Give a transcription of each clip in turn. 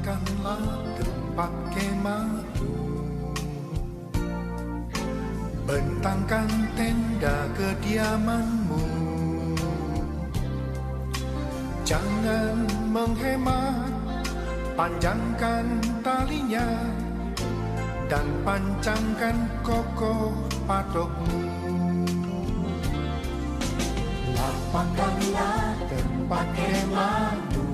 Lapangkanlah tempat kemahmu, bentangkan tenda kediamanmu. Jangan menghemat, panjangkan talinya dan pancangkan kokoh patokmu. Lapangkanlah tempat kemahmu,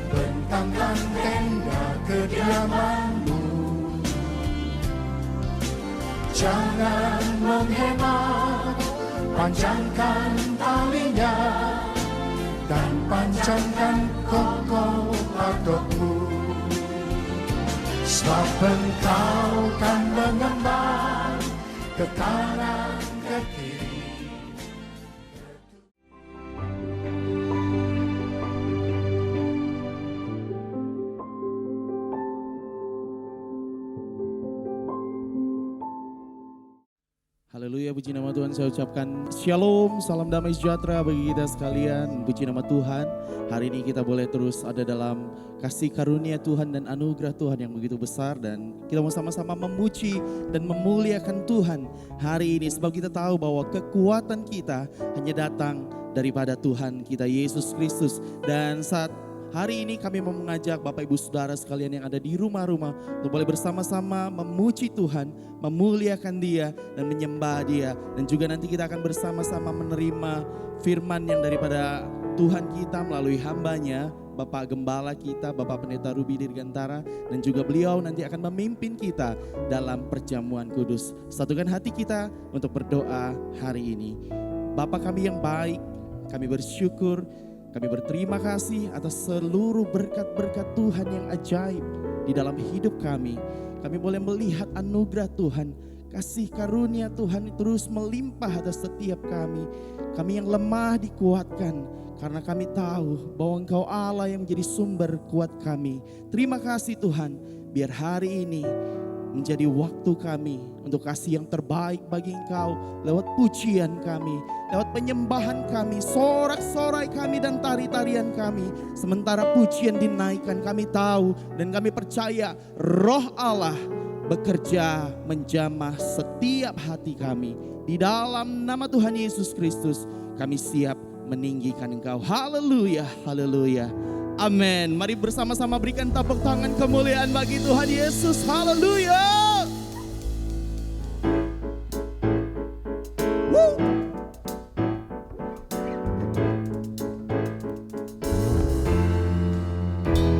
bentangkan tenda kediamanmu. Jangan menghemat, panjangkan talinya dan pancangkan kokoh patokmu. Sebab engkau kan mengembang ke kanan ke kiri. Haleluya, puji nama Tuhan. Saya ucapkan shalom, salam damai sejahtera bagi kita sekalian. Puji nama Tuhan. Hari ini kita boleh terus ada dalam kasih karunia Tuhan dan anugerah Tuhan yang begitu besar. Dan kita mau sama-sama memuji dan memuliakan Tuhan hari ini. Sebab kita tahu bahwa kekuatan kita hanya datang daripada Tuhan kita Yesus Kristus. Dan saat hari ini kami mau mengajak Bapak Ibu Saudara sekalian yang ada di rumah-rumah untuk boleh bersama-sama memuji Tuhan, memuliakan Dia dan menyembah Dia. Dan juga nanti kita akan bersama-sama menerima firman yang daripada Tuhan kita melalui hambanya, Bapak Gembala kita, Bapak Pendeta Ruby Dirgantara. Dan juga beliau nanti akan memimpin kita dalam perjamuan kudus. Satukan hati kita untuk berdoa hari ini. Bapa kami yang baik, kami bersyukur, kami berterima kasih atas seluruh berkat-berkat Tuhan yang ajaib di dalam hidup kami. Kami boleh melihat anugerah Tuhan, kasih karunia Tuhan terus melimpah atas setiap kami. Kami yang lemah dikuatkan karena kami tahu bahwa Engkau Allah yang menjadi sumber kuat kami. Terima kasih Tuhan, biar hari ini menjadi waktu kami untuk kasih yang terbaik bagi Engkau lewat pujian kami, lewat penyembahan kami, sorak-sorai kami dan tari-tarian kami. Sementara pujian dinaikkan, kami tahu dan kami percaya Roh Allah bekerja menjamah setiap hati kami. Di dalam nama Tuhan Yesus Kristus kami siap meninggikan Engkau. Haleluya, haleluya. Amin. Mari bersama-sama berikan tepuk tangan kemuliaan bagi Tuhan Yesus. Haleluya.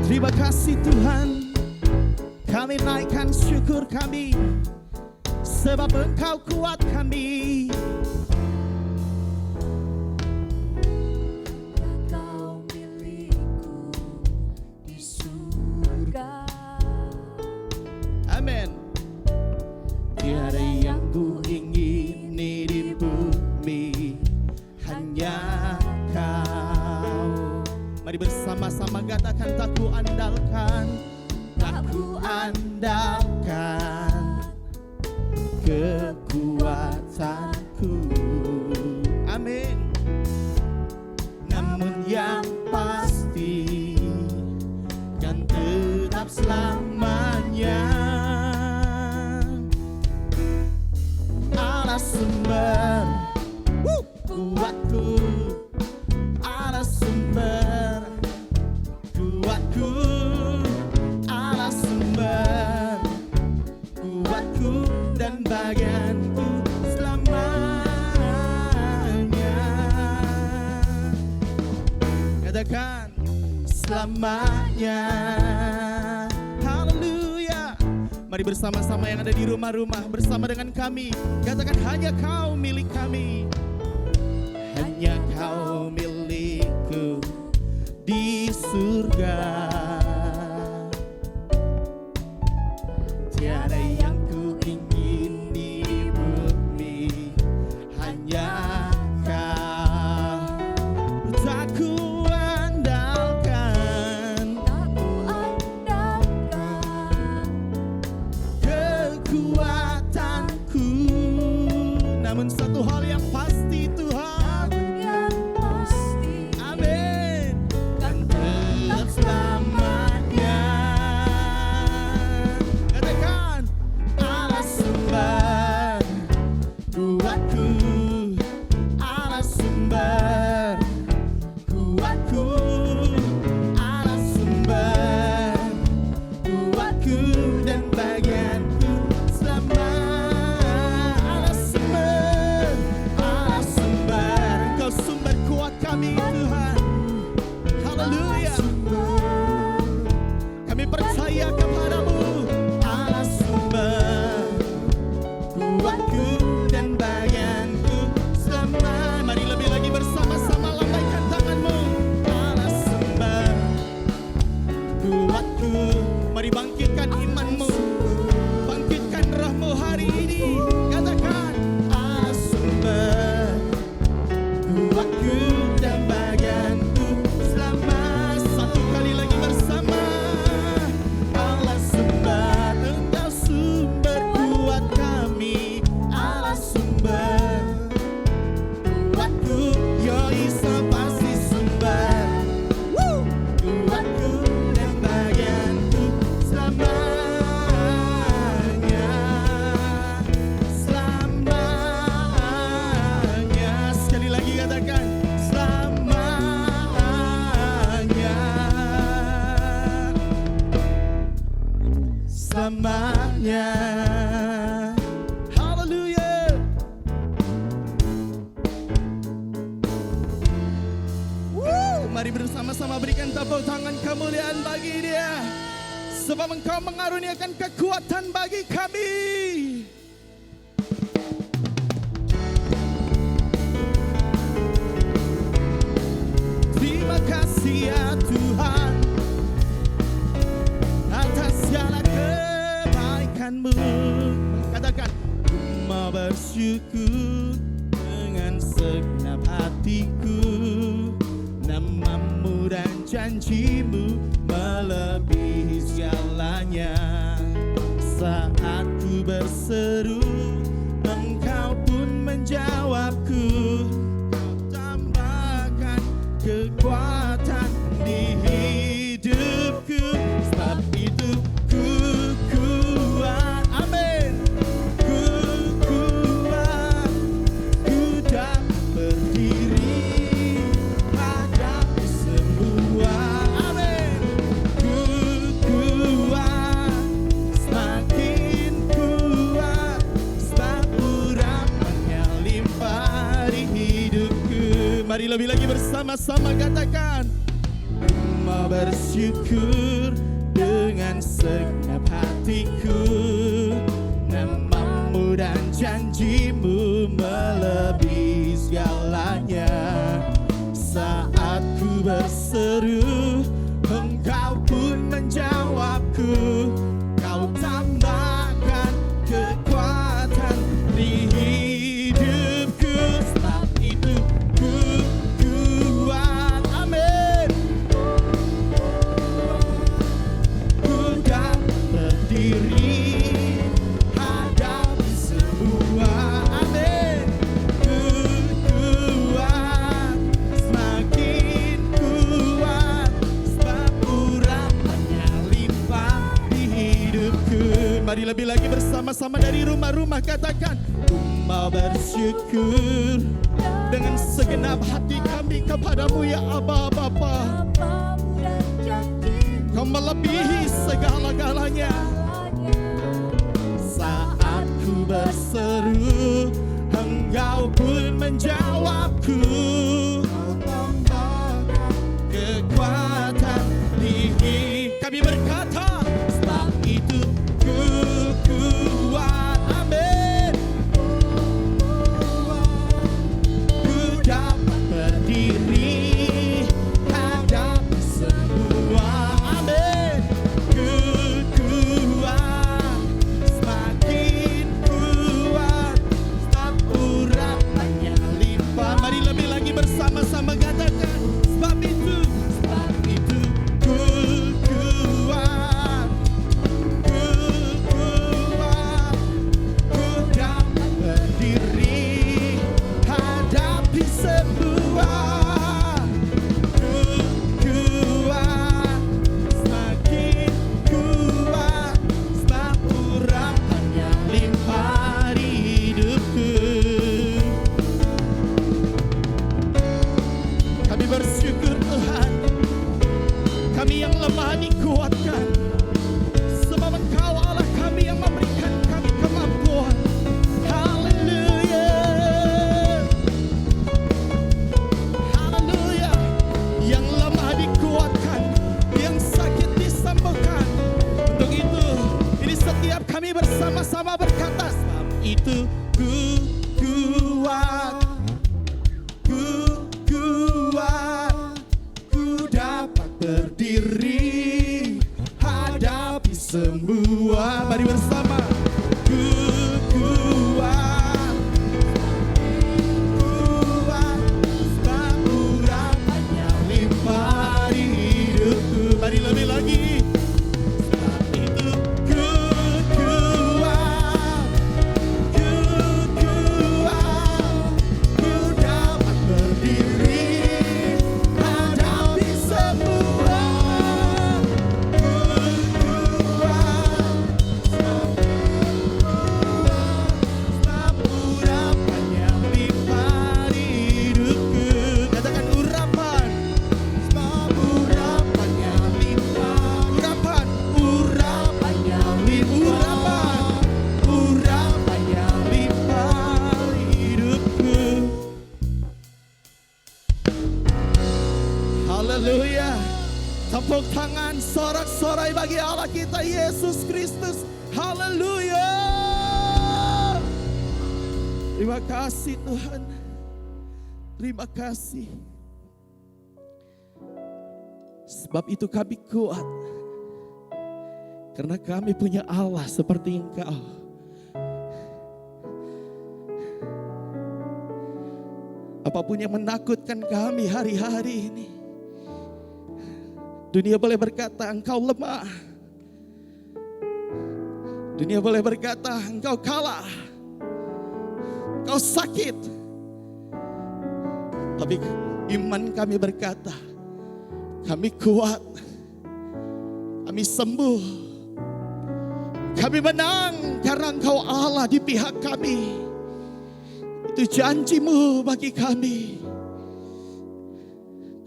Terima kasih Tuhan. Kami naikkan syukur kami, sebab Engkau kuat kami. Amin. Tiada yang ku ingini di bumi, hanya Kau. Mari bersama-sama katakan, tak ku andalkan, tak ku andalkan kekuatanku. Amin. Namun yang pasti kan tetap selamanya sumber kuatku, Allah sumber kuatku, Allah sumber kuatku dan bagianku selamanya. Katakan selamanya. Mari bersama-sama yang ada di rumah-rumah bersama dengan kami. Katakan, hanya Kau milik kami. Hanya Kau milikku di surga. Tiada yang ku ingin di bumi, hanya Kau. Tak ku namun satu hal yang pasti Tuhan, amin, kan tetap kuatku. Mari bangkitkan imanmu, bangkitkan rohmu hari ini. Katakan, Allah sumber kuatku dan bagianku selama. Satu kali lagi bersama. Allah sumber, Engkau sumber kuat kami. Allah sumber kuatku, ya Isa pasti sumber kuatku dan bagianku selamanya, selamanya. Sekali lagi katakan, selamanya, selamanya. Haleluya. Mari bersama-sama berikan tepuk tangan kemuliaan bagi Dia, sebab Engkau mengaruniakan kekuatan bagi kami. Terima kasih ya Tuhan atas segala kebaikan-Mu. Katakan, ku mau bersyukur dengan segenap hatiku. Namamu dan janjimu melebihi segalanya. Saat ku berseru, Engkau pun menjawabku. Kau tambahkan kekuatan di hidupku. Sebab itu ku kuat. Amin. Ku kuat, ku dapat berdiri hadapi semua. Amin. Ku kuat, semakin kuat, sebab urapannya limpah di hidupku. Mari lebih lagi bersama-sama katakan, ku mau bersyukur dengan segenap hatiku. Namamu dan janjimu melebihi segalanya. Saat ku berseru, Engkau pun menjawabku. Kau tambahkan kekuatan di hidupku. Sebab itu ku kuat. Amin. Ku dapat berdiri hadapi semua. Amin. Ku kuat, semakin kuat, sebab urapannya limpah di hidupku. Mari lebih lagi bersama-sama dari rumah-rumah katakan, ku mau bersyukur dengan segenap hati kami kepadamu ya Aba Bapa. Kau melebihi segala-galanya. Saat ku berseru, Engkau pun menjawabku. Kau tambahkan kekuatan di hidupku. Kami berkata, sebab itu ku kuat. Amin. Ku dapat berdiri hadapi semua. Amin. Ku kuat, semakin kuat, sebab urapannya limpah. Mari lebih lagi bersama-sama katakan, sebab itu ku kuat, ku kuat, ku dapat berdiri hadapi semua. Ku kuat, semakin kuat, sebab urapannya limpah di hidupku. Kami bersyukur Tuhan, kami yang lemah dikuatkan, sebab Engkau Allah kami yang memberikan kami kemampuan. Haleluya, haleluya. Yang lemah dikuatkan, yang sakit disembuhkan. Untuk itu, ini setiap kami bersama-sama berkata, sebab itu ku kuat, ku kuat, ku dapat berdiri semua. Mari bersama. Ku kuat, kuat, sebab urapannya limpah di hidupku. Mari lebih lagi. Sebab itu ku kuat, ku kuat, ku dapat berdiri hadapi semua. Ku kuat, sebab urapannya limpah di hidupku. Katakan urapan, sebab urapannya limpah. Urapan, urapannya limpah. Urapannya limpah di hidupku. Haleluya. Tepuk tangan sorak-sorai bagi Allah kita Yesus Kristus. Haleluya. Terima kasih Tuhan. Terima kasih. Sebab itu kami kuat. Karena kami punya Allah seperti Engkau. Apapun yang menakutkan kami hari-hari ini, dunia boleh berkata engkau lemah. Dunia boleh berkata engkau kalah, engkau sakit. Tapi iman kami berkata, kami kuat, kami sembuh, kami menang karena engkau Allah di pihak kami. Itu janjimu bagi kami.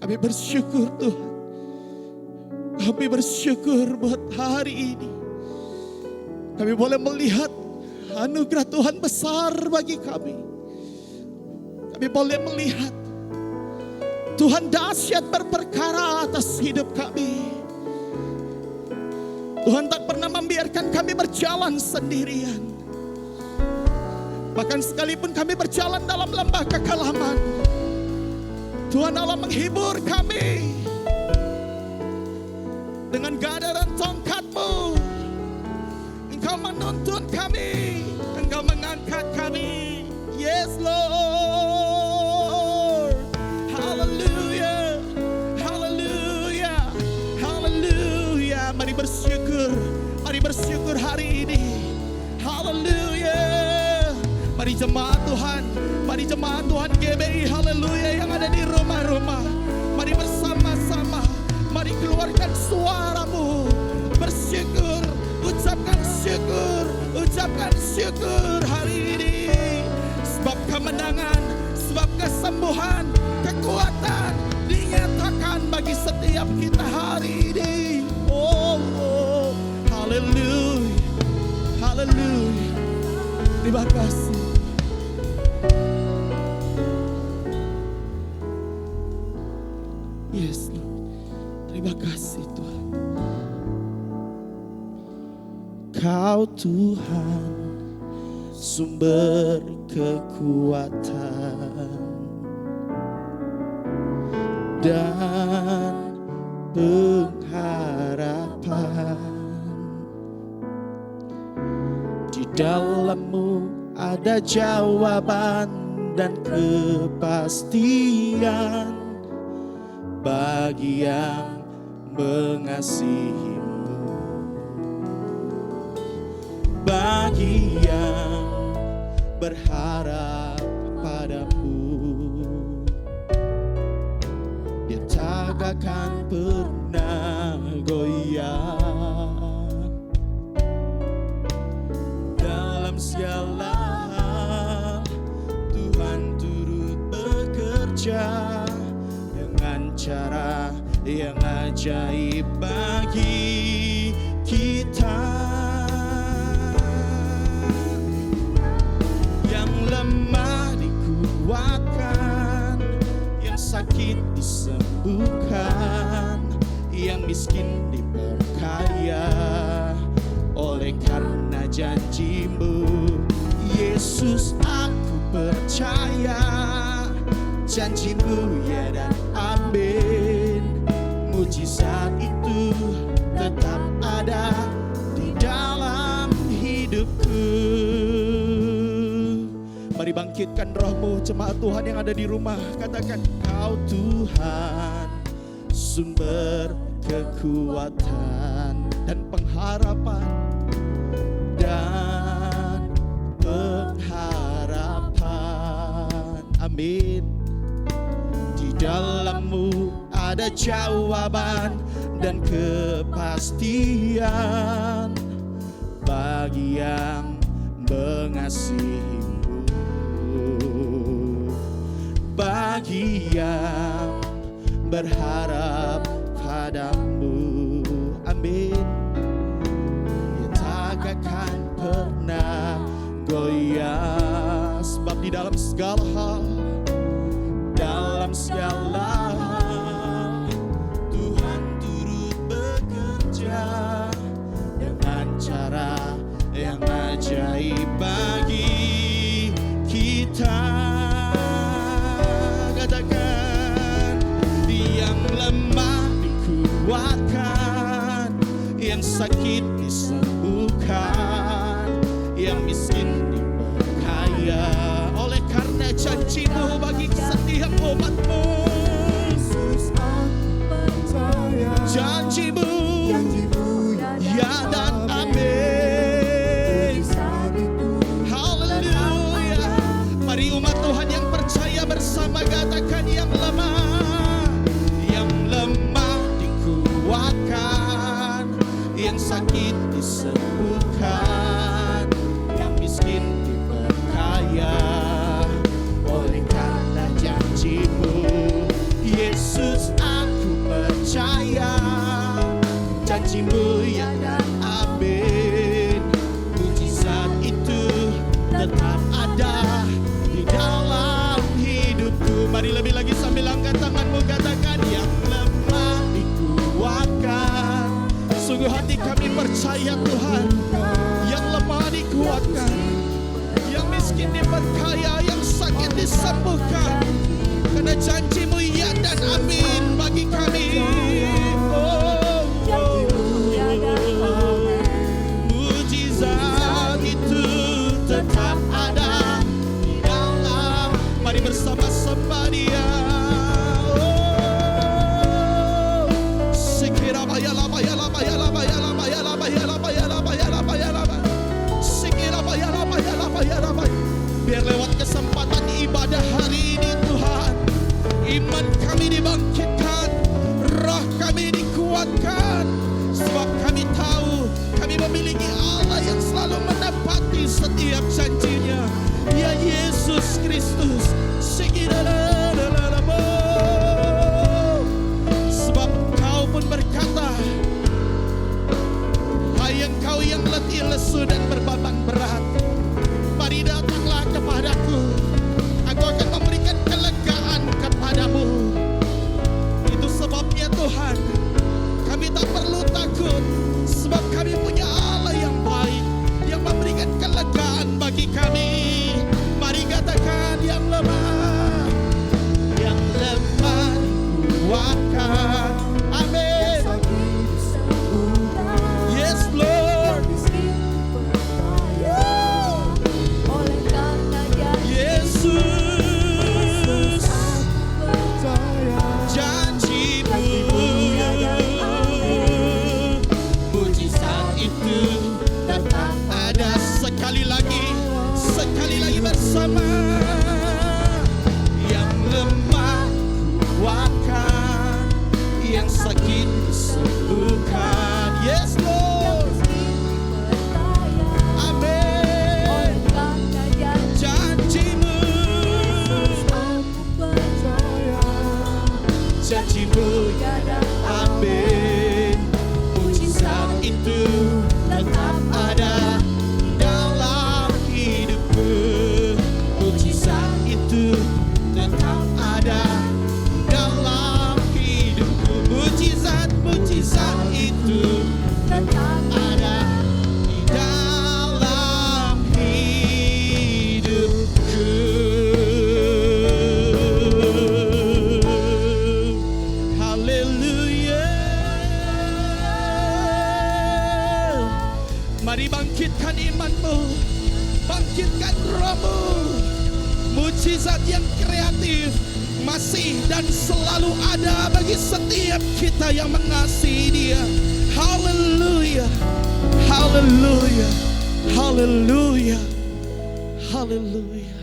Kami bersyukur Tuhan. Kami bersyukur buat hari ini. Kami boleh melihat anugerah Tuhan besar bagi kami. Kami boleh melihat Tuhan dahsyat berperkara atas hidup kami. Tuhan tak pernah membiarkan kami berjalan sendirian. Bahkan sekalipun kami berjalan dalam lembah kekelaman, Tuhan Allah menghibur kami. Dengan gada dan tongkat-Mu, Engkau menuntun kami, Engkau mengangkat kami. Yes Lord. Hallelujah, hallelujah, hallelujah. Mari bersyukur hari ini. Hallelujah. Mari jemaat Tuhan, mari jemaat Tuhan GBI, haleluya, yang ada di rumah-rumah. Mari bersama-sama, mari keluarkan suaramu, bersyukur, ucapkan syukur hari ini. Sebab kemenangan, sebab kesembuhan, kekuatan dinyatakan bagi setiap kita hari ini. Oh, haleluya, haleluya. Terima kasih. Yes, Lord. Terima kasih Tuhan. Kau Tuhan, sumber kekuatan dan pengharapan. Di dalam-Mu ada jawaban dan kepastian bagi yang mengasihi-Mu, bagi yang berharap padamu. Dia tak akan pernah goyah. Dalam segala hal Tuhan turut bekerja dengan cara yang ajaib bagi kita. Yang lemah dikuatkan, yang sakit disembuhkan, yang miskin diperkaya oleh karena janji-Mu. Yesus, aku percaya janji-Mu ya dan amin. Mujizat itu tetap ada di Mari bangkitkan rohmu, jemaat Tuhan yang ada di rumah. Katakan, Kau Tuhan, sumber kekuatan dan pengharapan dan pengharapan. Amin. Di dalammu ada jawaban dan kepastian bagi yang mengasihimu, bagi yang berharap padamu. Amin. Dia tak akan pernah goyah, sebab di dalam segala hal, dalam segala hal, Tuhan turut bekerja dengan cara yang ajaib bagi kita. Katakan, yang lemah dikuatkan, yang sakit disembuhkan, yang miskin diperkaya oleh karena janjimu bagi setiap umatmu. Yesus, aku percaya Janjimu ya dan amin. Haleluya. Mari umat Tuhan yang percaya bersama katakan, yang lemah dikuatkan, yang sakit disembuhkan, yang miskin diperkaya oleh karena janjimu. Yesus, aku percaya janjimu ya dan amin. Mujizat itu tetap ada di dalam hidupku. Mari lebih lagi sambil angkat tanganmu, katakan, yang lemah dikuatkan. Sungguh hati kami percaya Tuhan, yang lemah dikuatkan, yang miskin diperkaya, yang sakit disembuhkan, karena janjimu ya dan amin bagi kami. Mujizat itu tetap ada di dalam. Mari bersama-sama dia. Sekira bayala bayala bayala bayala bayala bayala bayala bayala bayala. Sekira bayala bayala bayala bayala. Biar lewat kesempatan ibadah hari ini Tuhan, iman kami dibangkitkan, roh kami dikuatkan, sebab kami tahu kami memiliki Allah yang selalu menepati setiap janjinya. Ya Yesus Kristus, sebab Kau pun berkata, hai engkau yang letih lesu dan berbeban berat, mari datanglah kepadaku, aku akan memberikan kelegaan kepadamu. Itu sebabnya Tuhan, kami tak perlu takut, sebab kami punya Allah yang baik, yang memberikan kelegaan bagi kami. Mari katakan, yang lemah dikuatkan. Amin. Yes Lord. Yesus, janjimu, mujizat itu tetap ada. Sekali lagi bersama, yang lemah kuatkan, yang sakit disembuhkan. Yes Lord. Amin. Janjimu, janjimu ya dan amin. Mujizat itu tetap ada dalam hidupku. Mujizat itu tetap ada dalam hidupku. Mujizat itu tetap ada di dalam hidupku. Haleluya. Mari bangkitkan imanmu, bangkitkan rohmu, Mujizat yang kreatif masih dan selalu ada bagi setiap kita yang mengasihi Dia. Haleluya, haleluya, haleluya, haleluya.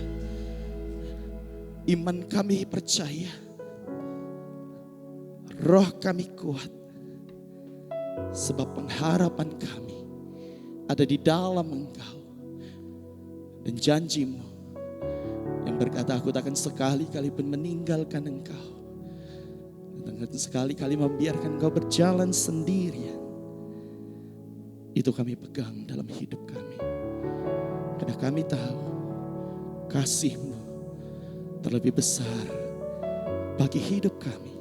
Iman kami percaya, roh kami kuat, sebab pengharapan kami ada di dalam Engkau. Dan janji-Mu yang berkata, aku takkan sekali-kali pun meninggalkan Engkau, takkan sekali-kali membiarkan Engkau berjalan sendirian. Itu kami pegang dalam hidup kami, karena kami tahu kasih-Mu terlebih besar bagi hidup kami,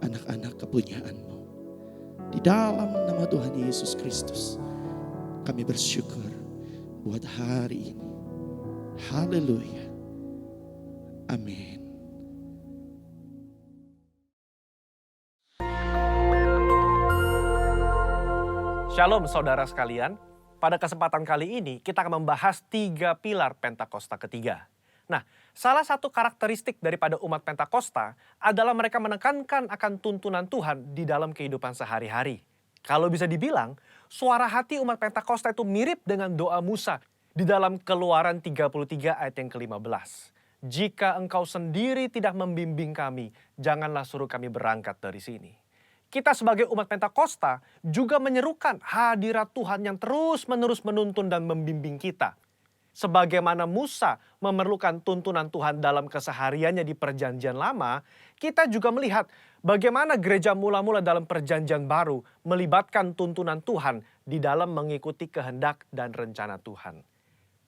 anak-anak kepunyaan-Mu. Di dalam nama Tuhan Yesus Kristus kami bersyukur buat hari ini. Haleluya. Amin. Shalom saudara sekalian, pada kesempatan kali ini kita akan membahas 3 pilar Pentakosta ketiga. Nah, salah satu karakteristik daripada umat Pentakosta adalah mereka menekankan akan tuntunan Tuhan di dalam kehidupan sehari-hari. Kalau bisa dibilang, suara hati umat Pentakosta itu mirip dengan doa Musa di dalam Keluaran 33 ayat yang ke-15. Jika engkau sendiri tidak membimbing kami, janganlah suruh kami berangkat dari sini. Kita sebagai umat Pentakosta juga menyerukan hadirat Tuhan yang terus-menerus menuntun dan membimbing kita. Sebagaimana Musa memerlukan tuntunan Tuhan dalam kesehariannya di Perjanjian Lama, kita juga melihat bagaimana gereja mula-mula dalam Perjanjian Baru melibatkan tuntunan Tuhan di dalam mengikuti kehendak dan rencana Tuhan.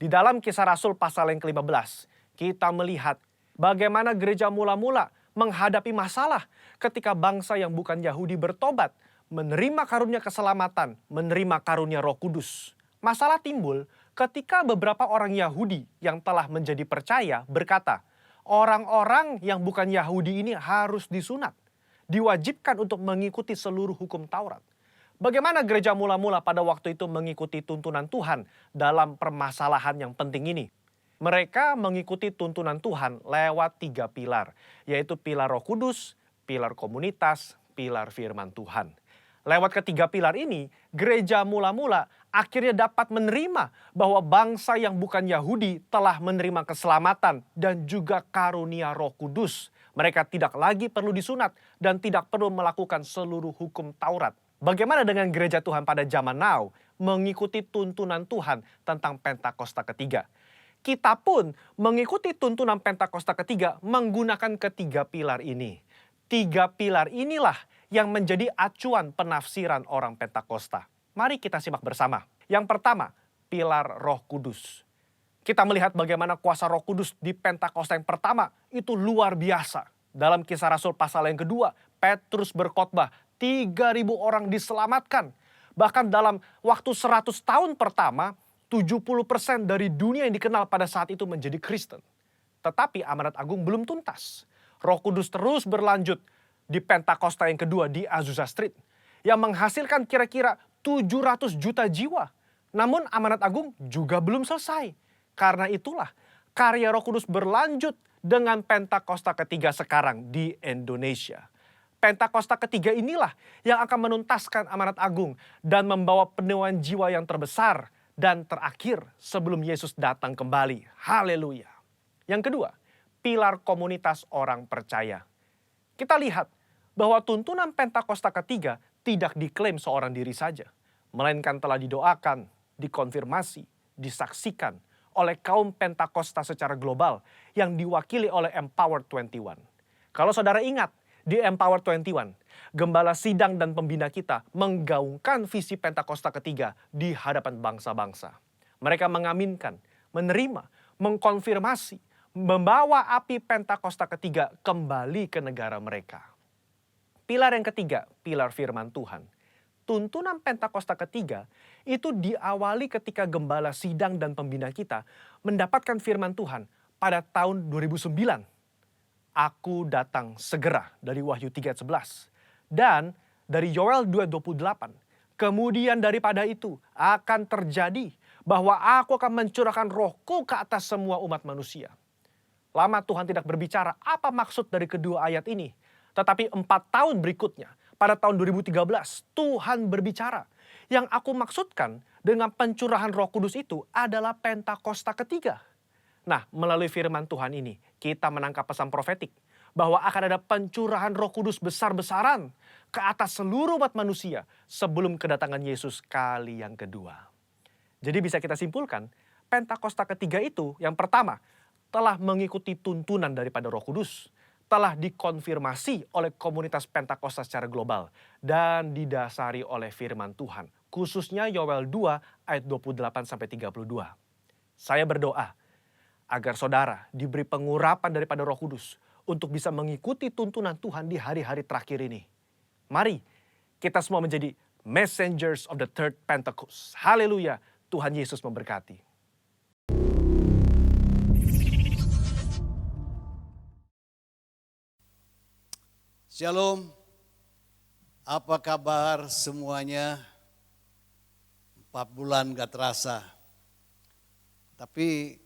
Di dalam Kisah Rasul pasal yang ke-15, kita melihat bagaimana gereja mula-mula menghadapi masalah ketika bangsa yang bukan Yahudi bertobat, menerima karunia keselamatan, menerima karunia Roh Kudus. Masalah timbul ketika beberapa orang Yahudi yang telah menjadi percaya berkata, orang-orang yang bukan Yahudi ini harus disunat, diwajibkan untuk mengikuti seluruh hukum Taurat. Bagaimana gereja mula-mula pada waktu itu mengikuti tuntunan Tuhan dalam permasalahan yang penting ini? Mereka mengikuti tuntunan Tuhan lewat 3 pilar, yaitu pilar Roh Kudus, pilar komunitas, pilar firman Tuhan. Lewat ketiga pilar ini, gereja mula-mula akhirnya dapat menerima bahwa bangsa yang bukan Yahudi telah menerima keselamatan dan juga karunia Roh Kudus. Mereka tidak lagi perlu disunat dan tidak perlu melakukan seluruh hukum Taurat. Bagaimana dengan gereja Tuhan pada zaman now mengikuti tuntunan Tuhan tentang Pentakosta ketiga? Kita pun mengikuti tuntunan Pentakosta ketiga menggunakan ketiga pilar ini. 3 pilar inilah yang menjadi acuan penafsiran orang Pentakosta. Mari kita simak bersama. Yang pertama, pilar Roh Kudus. Kita melihat bagaimana kuasa Roh Kudus di Pentakosta yang pertama itu luar biasa. Dalam Kisah Rasul pasal yang kedua, Petrus berkhotbah, 3.000 orang diselamatkan. Bahkan dalam waktu 100 tahun pertama, 70% dari dunia yang dikenal pada saat itu menjadi Kristen. Tetapi amanat agung belum tuntas. Roh Kudus terus berlanjut di Pentakosta yang kedua di Azusa Street, yang menghasilkan kira-kira 700 juta jiwa. Namun amanat agung juga belum selesai. Karena itulah karya Roh Kudus berlanjut dengan Pentakosta ketiga sekarang di Indonesia. Pentakosta ketiga inilah yang akan menuntaskan amanat agung dan membawa penuaian jiwa yang terbesar dan terakhir sebelum Yesus datang kembali. Haleluya. Yang kedua, pilar komunitas orang percaya. Kita lihat bahwa tuntunan Pentakosta ketiga tidak diklaim seorang diri saja, melainkan telah didoakan, dikonfirmasi, disaksikan oleh kaum Pentakosta secara global yang diwakili oleh Empower 21. Kalau saudara ingat, di Empower 21, gembala sidang dan pembina kita menggaungkan visi Pentakosta ketiga di hadapan bangsa-bangsa. Mereka mengaminkan, menerima, mengkonfirmasi, membawa api Pentakosta ketiga kembali ke negara mereka. Pilar yang ketiga, pilar firman Tuhan. Tuntunan Pentakosta ketiga itu diawali ketika gembala sidang dan pembina kita mendapatkan firman Tuhan pada tahun 2009. Aku datang segera dari Wahyu 3:11. Dan dari Yoel 2:28. Kemudian daripada itu akan terjadi bahwa aku akan mencurahkan rohku ke atas semua umat manusia. lama Tuhan tidak berbicara. Apa maksud dari kedua ayat ini? Tetapi 4 tahun berikutnya, pada tahun 2013, Tuhan berbicara. Yang aku maksudkan dengan pencurahan Roh Kudus itu adalah Pentakosta ketiga. Nah, melalui firman Tuhan ini, kita menangkap pesan profetik bahwa akan ada pencurahan Roh Kudus besar-besaran ke atas seluruh umat manusia sebelum kedatangan Yesus kali yang kedua. Jadi bisa kita simpulkan, Pentakosta ketiga itu yang pertama, telah mengikuti tuntunan daripada Roh Kudus, telah dikonfirmasi oleh komunitas Pentakosta secara global, dan didasari oleh firman Tuhan, khususnya Yoel 2 ayat 28-32. Saya berdoa agar saudara diberi pengurapan daripada Roh Kudus untuk bisa mengikuti tuntunan Tuhan di hari-hari terakhir ini. Mari kita semua menjadi messengers of the third Pentecost. Haleluya, Tuhan Yesus memberkati. Shalom, apa kabar semuanya? 4 bulan gak terasa, tapi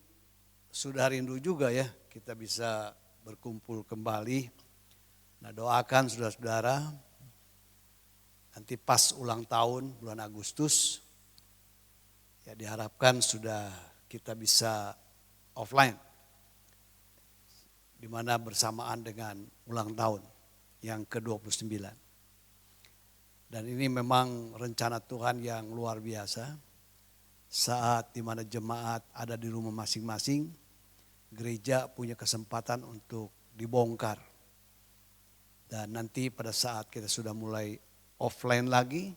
sudah rindu juga ya kita bisa berkumpul kembali. Nah, doakan saudara-saudara, nanti pas ulang tahun bulan Agustus, ya diharapkan sudah kita bisa offline, di mana bersamaan dengan ulang tahun yang ke-29. Dan ini memang rencana Tuhan yang luar biasa. Saat di mana jemaat ada di rumah masing-masing, gereja punya kesempatan untuk dibongkar. Dan nanti pada saat kita sudah mulai offline lagi,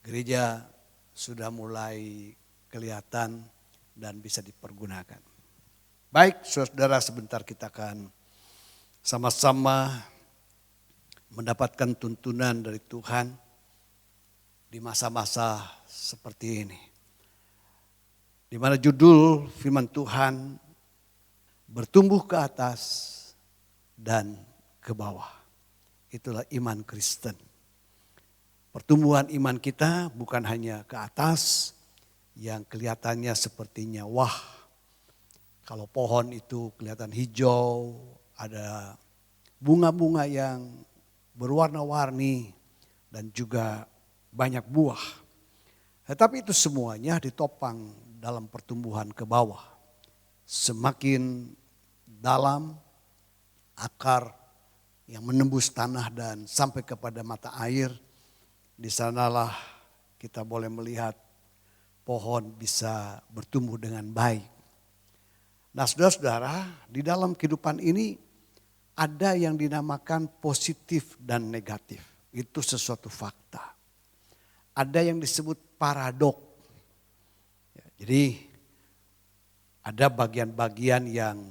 gereja sudah mulai kelihatan dan bisa dipergunakan. Baik, saudara, sebentar kita akan sama-sama mendapatkan tuntunan dari Tuhan di masa-masa seperti ini. Di mana judul firman Tuhan bertumbuh ke atas dan ke bawah. Itulah iman Kristen. Pertumbuhan iman kita bukan hanya ke atas yang kelihatannya sepertinya wah. Kalau pohon itu kelihatan hijau, ada bunga-bunga yang berwarna-warni dan juga banyak buah. Tetapi itu semuanya ditopang dalam pertumbuhan ke bawah. Semakin dalam akar yang menembus tanah dan sampai kepada mata air, di sanalah kita boleh melihat pohon bisa bertumbuh dengan baik. Nah, saudara-saudara, di dalam kehidupan ini ada yang dinamakan positif dan negatif. Itu sesuatu fakta. Ada yang disebut paradok. Ya, jadi ada bagian-bagian yang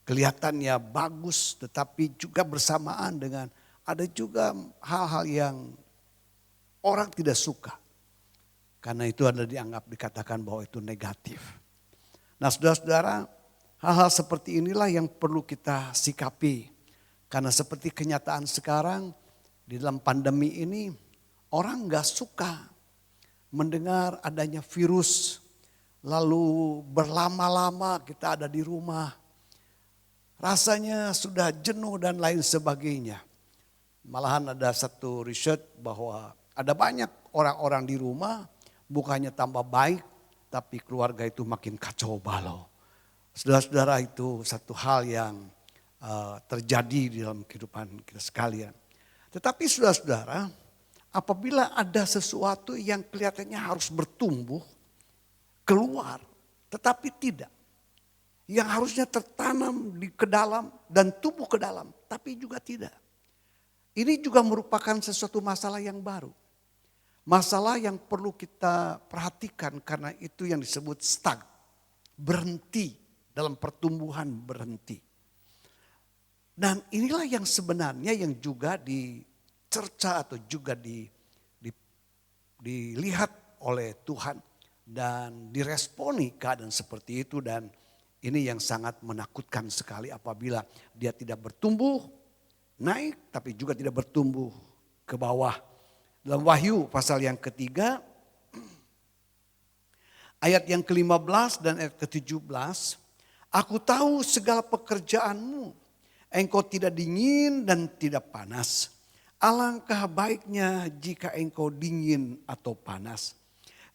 kelihatannya bagus, tetapi juga bersamaan dengan ada juga hal-hal yang orang tidak suka. Karena itu ada dikatakan bahwa itu negatif. Nah, saudara-saudara, hal-hal seperti inilah yang perlu kita sikapi. Karena seperti kenyataan sekarang di dalam pandemi ini, orang gak suka mendengar adanya virus. Lalu berlama-lama kita ada di rumah. Rasanya sudah jenuh dan lain sebagainya. Malahan ada satu riset bahwa ada banyak orang-orang di rumah bukannya tambah baik, tapi keluarga itu makin kacau balau. Saudara-saudara, itu satu hal yang terjadi di dalam kehidupan kita sekalian. Tetapi saudara-saudara, apabila ada sesuatu yang kelihatannya harus bertumbuh, keluar, tetapi tidak. Yang harusnya tertanam ke dalam dan tumbuh ke dalam, tapi juga tidak. Ini juga merupakan sesuatu masalah yang baru. Masalah yang perlu kita perhatikan karena itu yang disebut stuck. Berhenti, dalam pertumbuhan berhenti. Dan inilah yang sebenarnya yang juga dicerca atau juga dilihat oleh Tuhan. Dan diresponi keadaan seperti itu, dan ini yang sangat menakutkan sekali apabila dia tidak bertumbuh naik tapi juga tidak bertumbuh ke bawah. Dalam Wahyu pasal yang ketiga ayat yang ke-15 dan ayat ke-17 Aku tahu segala pekerjaanmu. Engkau tidak dingin dan tidak panas. Alangkah baiknya jika engkau dingin atau panas.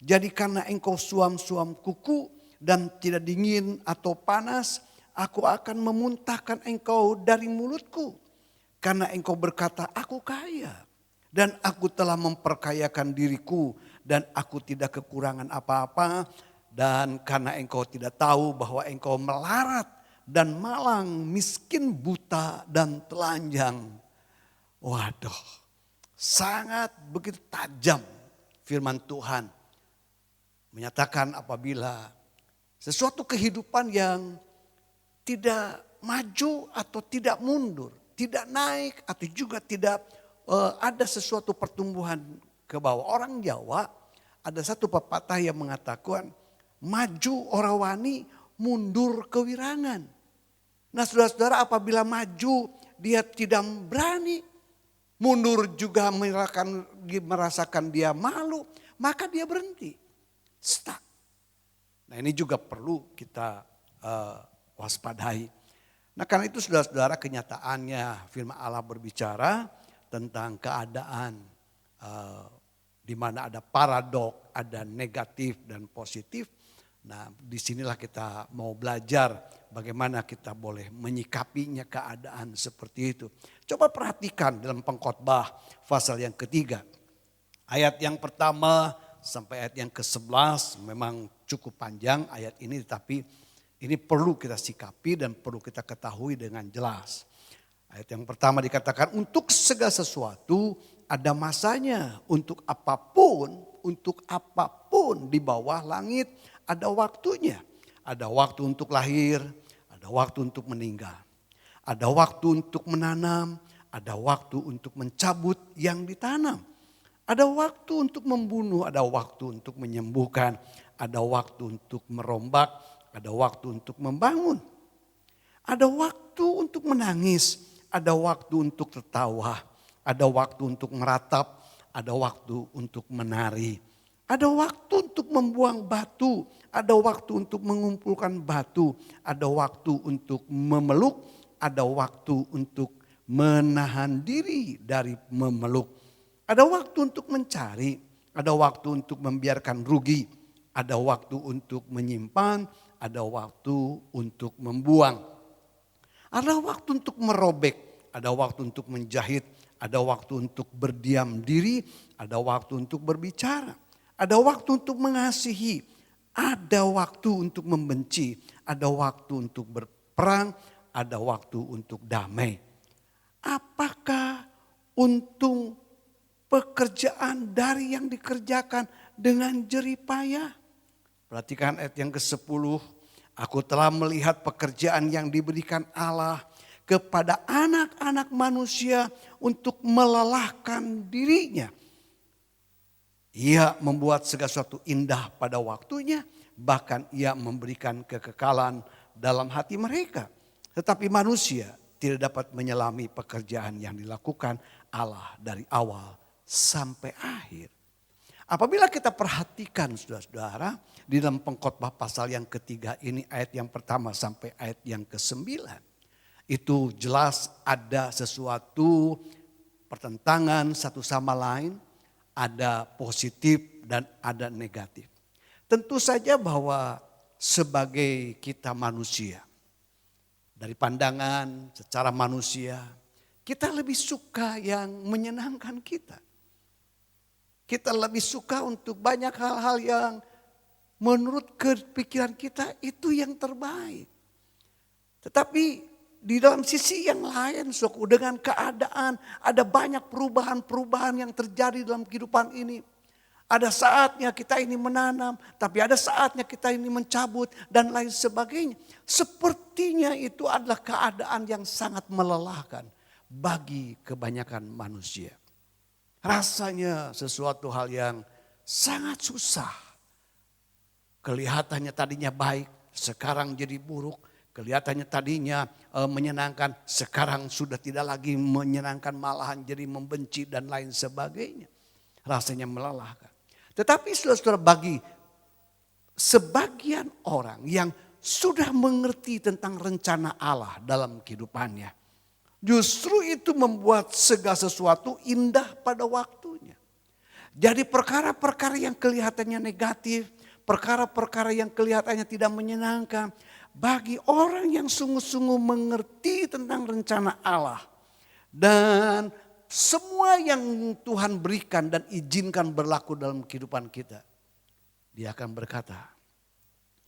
Jadi karena engkau suam-suam kuku dan tidak dingin atau panas, aku akan memuntahkan engkau dari mulutku. Karena engkau berkata, aku kaya. Dan aku telah memperkayakan diriku dan aku tidak kekurangan apa-apa. Dan karena engkau tidak tahu bahwa engkau melarat dan malang, miskin, buta, dan telanjang. Waduh, sangat begitu tajam firman Tuhan. Menyatakan apabila sesuatu kehidupan yang tidak maju atau tidak mundur, tidak naik atau juga tidak ada sesuatu pertumbuhan ke bawah. Orang Jawa ada satu pepatah yang mengatakan maju orawani, mundur kewirangan. Nah saudara-saudara, apabila maju dia tidak berani, mundur juga merasakan dia malu, maka dia berhenti. Stuck. Nah ini juga perlu kita waspadai. Nah karena itu saudara-saudara, kenyataannya firman Allah berbicara tentang keadaan di mana ada paradok, ada negatif dan positif. Nah disinilah kita mau belajar bagaimana kita boleh menyikapinya keadaan seperti itu. Coba perhatikan dalam Pengkhotbah pasal yang ketiga. Ayat yang pertama sampai ayat yang ke-11 memang cukup panjang ayat ini, tetapi ini perlu kita sikapi dan perlu kita ketahui dengan jelas. Ayat yang pertama dikatakan untuk segala sesuatu ada masanya, untuk apapun di bawah langit ada waktunya. Ada waktu untuk lahir, ada waktu untuk meninggal. Ada waktu untuk menanam, ada waktu untuk mencabut yang ditanam. Ada waktu untuk membunuh, ada waktu untuk menyembuhkan, ada waktu untuk merombak, ada waktu untuk membangun. Ada waktu untuk menangis, ada waktu untuk tertawa, ada waktu untuk meratap, ada waktu untuk menari. Ada waktu untuk membuang batu, ada waktu untuk mengumpulkan batu, ada waktu untuk memeluk, ada waktu untuk menahan diri dari memeluk. Ada waktu untuk mencari, ada waktu untuk membiarkan rugi, ada waktu untuk menyimpan, ada waktu untuk membuang. Ada waktu untuk merobek, ada waktu untuk menjahit, ada waktu untuk berdiam diri, ada waktu untuk berbicara. Ada waktu untuk mengasihi, ada waktu untuk membenci, ada waktu untuk berperang, ada waktu untuk damai. Apakah untung pekerjaan dari yang dikerjakan dengan jerih payah? Perhatikan ayat yang ke-10. Aku telah melihat pekerjaan yang diberikan Allah kepada anak-anak manusia untuk melelahkan dirinya. Ia membuat segala sesuatu indah pada waktunya, bahkan ia memberikan kekekalan dalam hati mereka. Tetapi manusia tidak dapat menyelami pekerjaan yang dilakukan Allah dari awal sampai akhir. Apabila kita perhatikan saudara-saudara, di dalam Pengkhotbah pasal yang ketiga ini ayat yang pertama sampai ayat yang ke-9. Itu jelas ada sesuatu pertentangan satu sama lain, ada positif dan ada negatif. Tentu saja bahwa sebagai kita manusia, dari pandangan secara manusia, kita lebih suka yang menyenangkan kita. Kita lebih suka untuk banyak hal-hal yang menurut kepikiran kita itu yang terbaik. Tetapi di dalam sisi yang lain, dengan keadaan ada banyak perubahan-perubahan yang terjadi dalam kehidupan ini. Ada saatnya kita ini menanam, tapi ada saatnya kita ini mencabut dan lain sebagainya. Sepertinya itu adalah keadaan yang sangat melelahkan bagi kebanyakan manusia. Rasanya sesuatu hal yang sangat susah. Kelihatannya tadinya baik, sekarang jadi buruk. Kelihatannya tadinya menyenangkan, sekarang sudah tidak lagi menyenangkan, malahan jadi membenci dan lain sebagainya. Rasanya melelahkan. Tetapi saudara-saudara, bagi sebagian orang yang sudah mengerti tentang rencana Allah dalam kehidupannya. Justru itu membuat segala sesuatu indah pada waktunya. Jadi perkara-perkara yang kelihatannya negatif, perkara-perkara yang kelihatannya tidak menyenangkan, bagi orang yang sungguh-sungguh mengerti tentang rencana Allah dan semua yang Tuhan berikan dan izinkan berlaku dalam kehidupan kita, dia akan berkata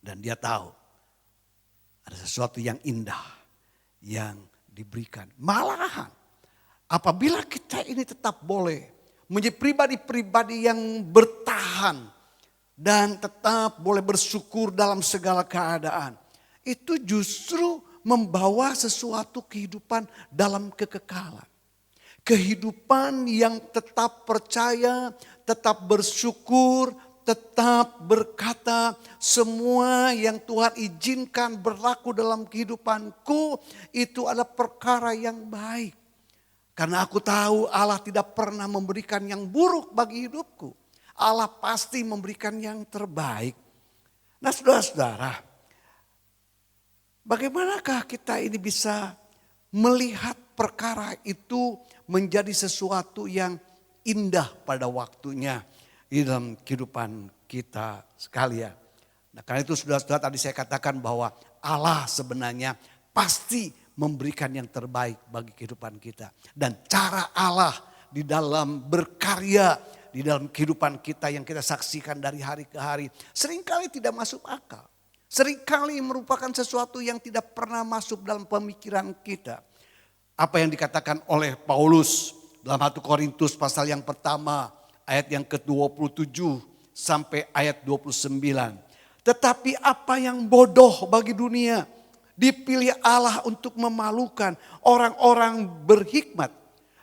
dan dia tahu ada sesuatu yang indah yang diberikan. Malahan apabila kita ini tetap boleh menjadi pribadi-pribadi yang bertahan dan tetap boleh bersyukur dalam segala keadaan, itu justru membawa sesuatu kehidupan dalam kekekalan. Kehidupan yang tetap percaya, tetap bersyukur, tetap berkata semua yang Tuhan izinkan berlaku dalam kehidupanku itu adalah perkara yang baik. Karena aku tahu Allah tidak pernah memberikan yang buruk bagi hidupku. Allah pasti memberikan yang terbaik. Nah saudara-saudara, bagaimanakah kita ini bisa melihat perkara itu menjadi sesuatu yang indah pada waktunya di dalam kehidupan kita sekalian. Nah karena itu saudara-saudara, tadi saya katakan bahwa Allah sebenarnya pasti memberikan yang terbaik bagi kehidupan kita. Dan cara Allah di dalam berkarya, di dalam kehidupan kita yang kita saksikan dari hari ke hari, seringkali tidak masuk akal. Seringkali merupakan sesuatu yang tidak pernah masuk dalam pemikiran kita. Apa yang dikatakan oleh Paulus dalam 1 Korintus pasal yang pertama ayat yang ke-27 sampai ayat 29. Tetapi apa yang bodoh bagi dunia dipilih Allah untuk memalukan orang-orang berhikmat.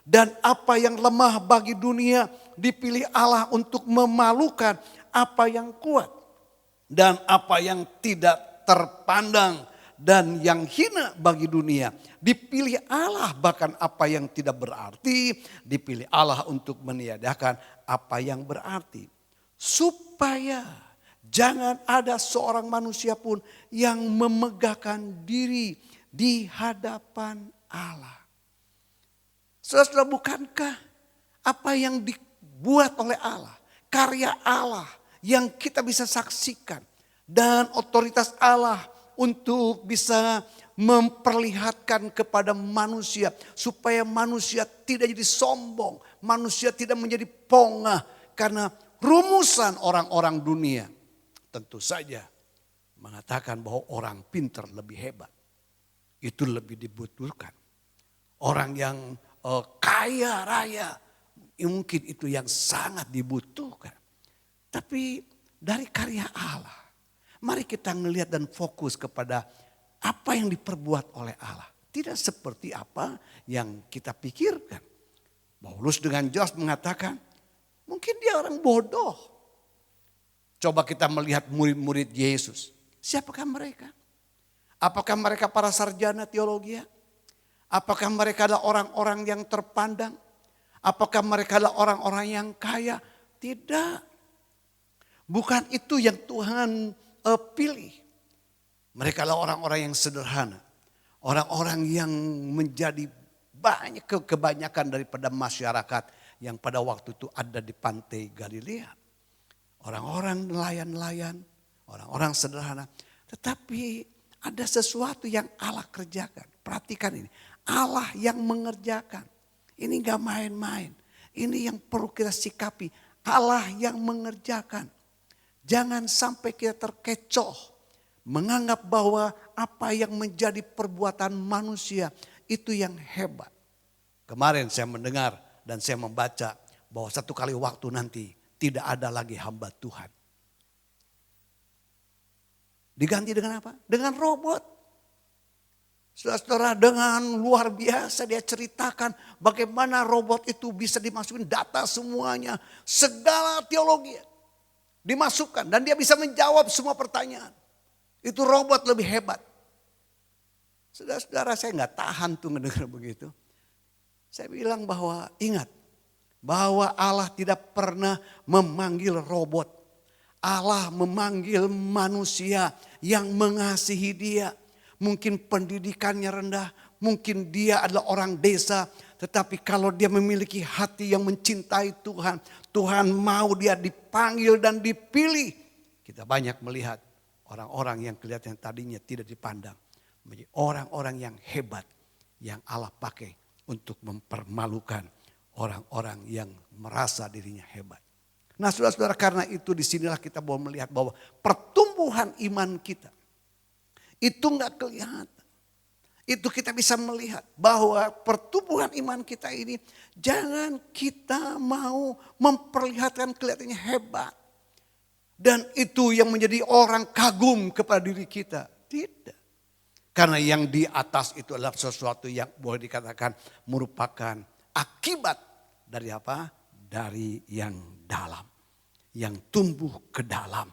Dan apa yang lemah bagi dunia dipilih Allah untuk memalukan apa yang kuat. Dan apa yang tidak terpandang dan yang hina bagi dunia dipilih Allah, bahkan apa yang tidak berarti dipilih Allah untuk meniadakan apa yang berarti. Supaya jangan ada seorang manusia pun yang memegahkan diri di hadapan Allah. Saudara, bukankah apa yang dibuat oleh Allah, karya Allah yang kita bisa saksikan dan otoritas Allah untuk bisa memperlihatkan kepada manusia supaya manusia tidak jadi sombong, manusia tidak menjadi pongah karena rumusan orang-orang dunia tentu saja mengatakan bahwa orang pintar lebih hebat. Itu lebih dibutuhkan. Orang yang kaya raya mungkin itu yang sangat dibutuhkan. Tapi dari karya Allah, mari kita melihat dan fokus kepada apa yang diperbuat oleh Allah. Tidak seperti apa yang kita pikirkan. Paulus dengan jelas mengatakan, mungkin dia orang bodoh. Coba kita melihat murid-murid Yesus. Siapakah mereka? Apakah mereka para sarjana teologi? Apakah mereka adalah orang-orang yang terpandang? Apakah mereka adalah orang-orang yang kaya? Tidak. Bukan itu yang Tuhan pilih. Mereka adalah orang-orang yang sederhana. Orang-orang yang menjadi banyak kebanyakan daripada masyarakat yang pada waktu itu ada di pantai Galilea. Orang-orang nelayan-nelayan, orang-orang sederhana. Tetapi ada sesuatu yang Allah kerjakan. Perhatikan ini. Allah yang mengerjakan. Ini gak main-main. Ini yang perlu kita sikapi. Allah yang mengerjakan. Jangan sampai kita terkecoh. Menganggap bahwa apa yang menjadi perbuatan manusia itu yang hebat. Kemarin saya mendengar dan saya membaca bahwa satu kali waktu nanti tidak ada lagi hamba Tuhan. Diganti dengan apa? Dengan robot. Saudara-saudara, dengan luar biasa dia ceritakan bagaimana robot itu bisa dimasukin data semuanya. Segala teologi dimasukkan dan dia bisa menjawab semua pertanyaan. Itu robot lebih hebat. Saudara-saudara, saya nggak tahan tuh mendengar begitu. Saya bilang bahwa ingat bahwa Allah tidak pernah memanggil robot. Allah memanggil manusia yang mengasihi dia. Mungkin pendidikannya rendah, mungkin dia adalah orang desa. Tetapi kalau dia memiliki hati yang mencintai Tuhan, Tuhan mau dia dipanggil dan dipilih. Kita banyak melihat orang-orang yang kelihatan tadinya tidak dipandang, menjadi orang-orang yang hebat yang Allah pakai untuk mempermalukan orang-orang yang merasa dirinya hebat. Nah saudara-saudara, karena itu disinilah kita boleh melihat bahwa pertumbuhan iman kita itu nggak kelihatan. Itu kita bisa melihat bahwa pertumbuhan iman kita ini jangan kita mau memperlihatkan kelihatannya hebat. Dan itu yang menjadi orang kagum kepada diri kita. Tidak. Karena yang di atas itu adalah sesuatu yang boleh dikatakan merupakan akibat dari apa? Dari yang dalam. Yang tumbuh ke dalam.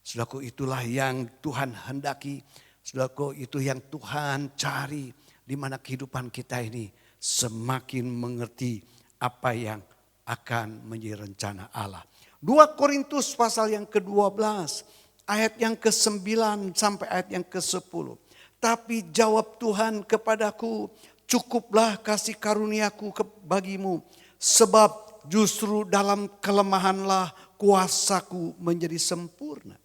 Saudaraku, itulah yang Tuhan hendaki. Saudaraku, itu yang Tuhan cari. Di mana kehidupan kita ini semakin mengerti apa yang akan menjadi rencana Allah. 2 Korintus pasal yang ke-12 ayat yang ke-9 sampai ayat yang ke-10. Tapi jawab Tuhan kepadaku, cukuplah kasih karuniaku bagimu. Sebab justru dalam kelemahanlah kuasaku menjadi sempurna.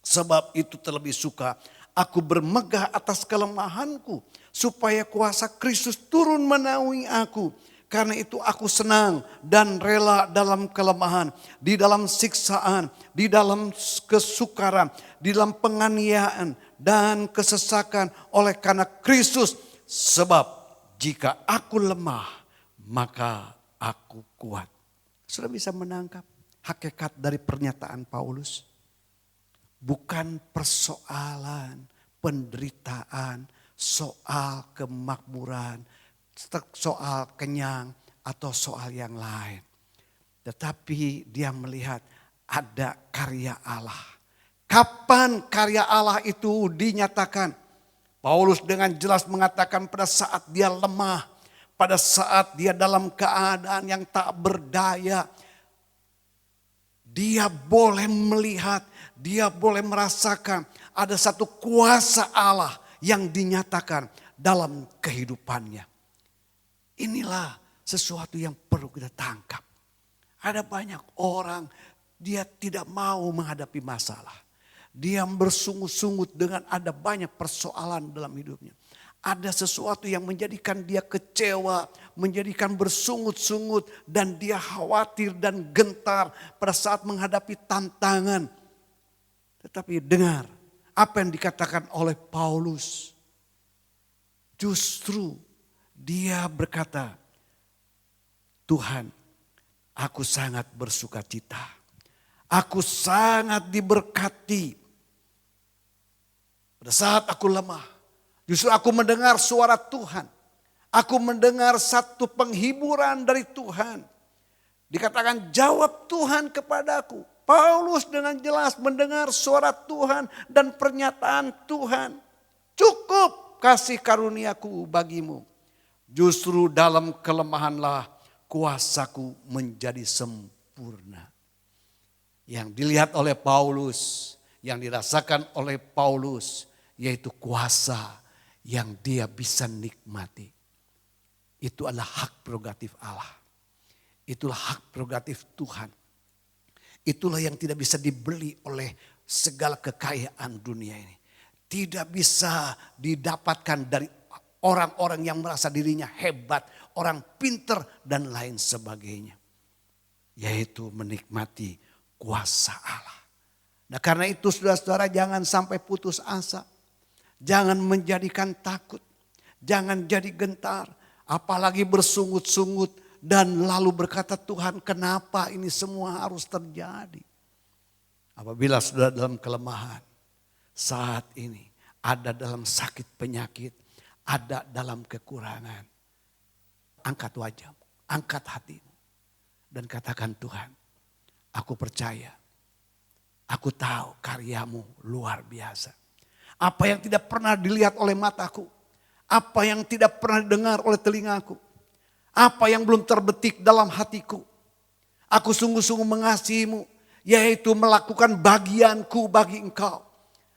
Sebab itu terlebih suka aku bermegah atas kelemahanku. Supaya kuasa Kristus turun menaungi aku. Karena itu aku senang dan rela dalam kelemahan, di dalam siksaan, di dalam kesukaran, di dalam penganiayaan dan kesesakan oleh karena Kristus. Sebab jika aku lemah, maka aku kuat. Sudah bisa menangkap hakikat dari pernyataan Paulus? Bukan persoalan penderitaan, soal kemakmuran, soal kenyang atau soal yang lain. Tetapi dia melihat ada karya Allah. Kapan karya Allah itu dinyatakan? Paulus dengan jelas mengatakan pada saat dia lemah. Pada saat dia dalam keadaan yang tak berdaya. Dia boleh melihat, dia boleh merasakan ada satu kuasa Allah yang dinyatakan dalam kehidupannya. Inilah sesuatu yang perlu kita tangkap. Ada banyak orang dia tidak mau menghadapi masalah. Dia bersungut-sungut dengan ada banyak persoalan dalam hidupnya. Ada sesuatu yang menjadikan dia kecewa, menjadikan bersungut-sungut dan dia khawatir dan gentar pada saat menghadapi tantangan. Tetapi dengar apa yang dikatakan oleh Paulus. Justru dia berkata, Tuhan, aku sangat bersuka cita. Aku sangat diberkati. Pada saat aku lemah, justru aku mendengar suara Tuhan. Aku mendengar satu penghiburan dari Tuhan. Dikatakan jawab Tuhan kepadaku. Paulus dengan jelas mendengar suara Tuhan dan pernyataan Tuhan. Cukup kasih karuniaku bagimu. Justru dalam kelemahanlah kuasaku menjadi sempurna. Yang dilihat oleh Paulus, yang dirasakan oleh Paulus, yaitu kuasa yang dia bisa nikmati. Itu adalah hak prerogatif Allah. Itulah hak prerogatif Tuhan. Itulah yang tidak bisa dibeli oleh segala kekayaan dunia ini. Tidak bisa didapatkan dari orang-orang yang merasa dirinya hebat, orang pinter dan lain sebagainya. Yaitu menikmati kuasa Allah. Nah karena itu saudara-saudara jangan sampai putus asa. Jangan menjadikan takut. Jangan jadi gentar. Apalagi bersungut-sungut dan lalu berkata Tuhan kenapa ini semua harus terjadi. Apabila sudah dalam kelemahan saat ini. Ada dalam sakit penyakit. Ada dalam kekurangan. Angkat wajahmu, angkat hatimu. Dan katakan Tuhan, aku percaya. Aku tahu karyamu luar biasa. Apa yang tidak pernah dilihat oleh mataku. Apa yang tidak pernah didengar oleh telingaku. Apa yang belum terbetik dalam hatiku. Aku sungguh-sungguh mengasihimu. yaitu melakukan bagianku bagi engkau.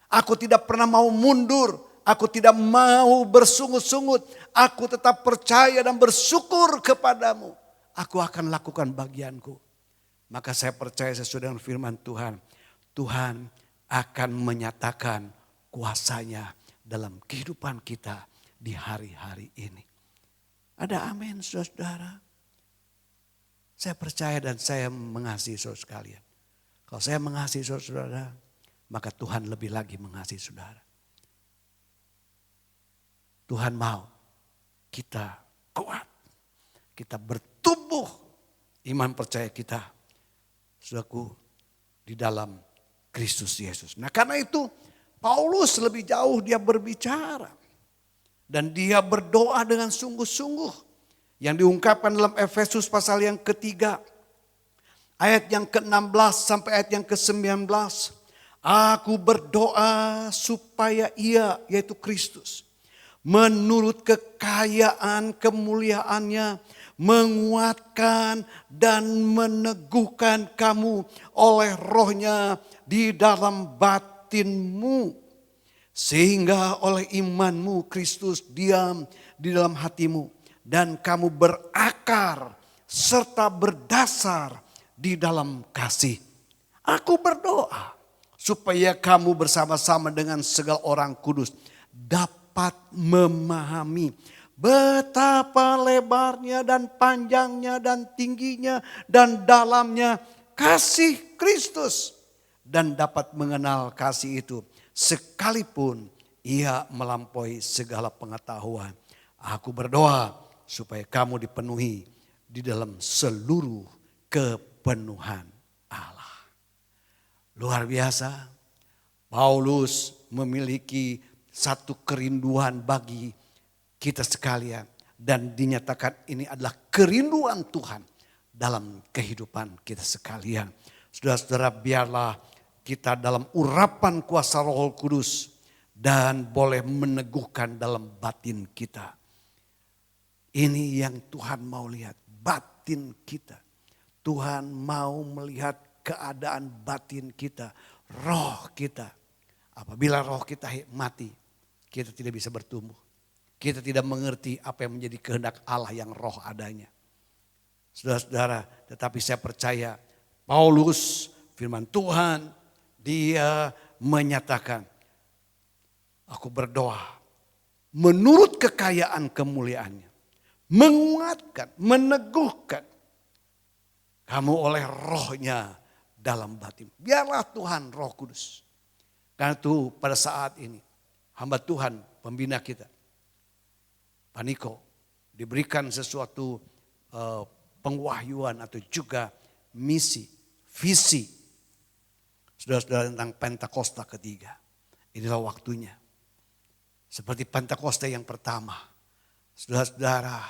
Aku tidak pernah mau mundur, aku tidak mau bersungut-sungut, aku tetap percaya dan bersyukur kepadamu. Aku akan lakukan bagianku. Maka saya percaya sesuai dengan firman Tuhan, Tuhan akan menyatakan kuasanya dalam kehidupan kita di hari-hari ini. Ada amin saudara-saudara. Saya percaya dan saya mengasihi saudara sekalian. Kalau saya mengasihi saudara, maka Tuhan lebih lagi mengasihi saudara. Tuhan mau kita kuat. Kita bertumbuh iman percaya kita. Saudaraku, di dalam Kristus Yesus. Nah karena itu Paulus lebih jauh dia berbicara. Dan dia berdoa dengan sungguh-sungguh. Yang diungkapkan dalam Efesus pasal yang ketiga. Ayat yang ke-16 sampai ayat yang ke-19. Aku berdoa supaya ia, yaitu Kristus, menurut kekayaan kemuliaannya, menguatkan dan meneguhkan kamu oleh rohnya di dalam batinmu. Sehingga oleh imanmu Kristus diam di dalam hatimu. Dan kamu berakar serta berdasar di dalam kasih. Aku berdoa supaya kamu bersama-sama dengan segala orang kudus dapat memahami betapa lebarnya dan panjangnya dan tingginya dan dalamnya kasih Kristus. Dan dapat mengenal kasih itu sekalipun ia melampaui segala pengetahuan. Aku berdoa supaya kamu dipenuhi di dalam seluruh kepenuhan Allah. Luar biasa, Paulus memiliki satu kerinduan bagi kita sekalian. Dan dinyatakan ini adalah kerinduan Tuhan dalam kehidupan kita sekalian. Saudara-saudara, biarlah kita dalam urapan kuasa Roh Kudus dan boleh meneguhkan dalam batin kita. Ini yang Tuhan mau lihat, batin kita. Tuhan mau melihat keadaan batin kita, roh kita. Apabila roh kita mati, kita tidak bisa bertumbuh. Kita tidak mengerti apa yang menjadi kehendak Allah yang roh adanya. Saudara-saudara, tetapi saya percaya Paulus, firman Tuhan, dia menyatakan, aku berdoa menurut kekayaan kemuliaannya. Menguatkan, meneguhkan kamu oleh rohnya dalam batin. Biarlah Tuhan Roh Kudus. Karena itu pada saat ini hamba Tuhan, pembina kita, Pak Niko, diberikan sesuatu pengwahyuan atau juga misi, visi. Saudara-saudara tentang Pentakosta ketiga. Inilah waktunya. Seperti Pentakosta yang pertama. Saudara-saudara,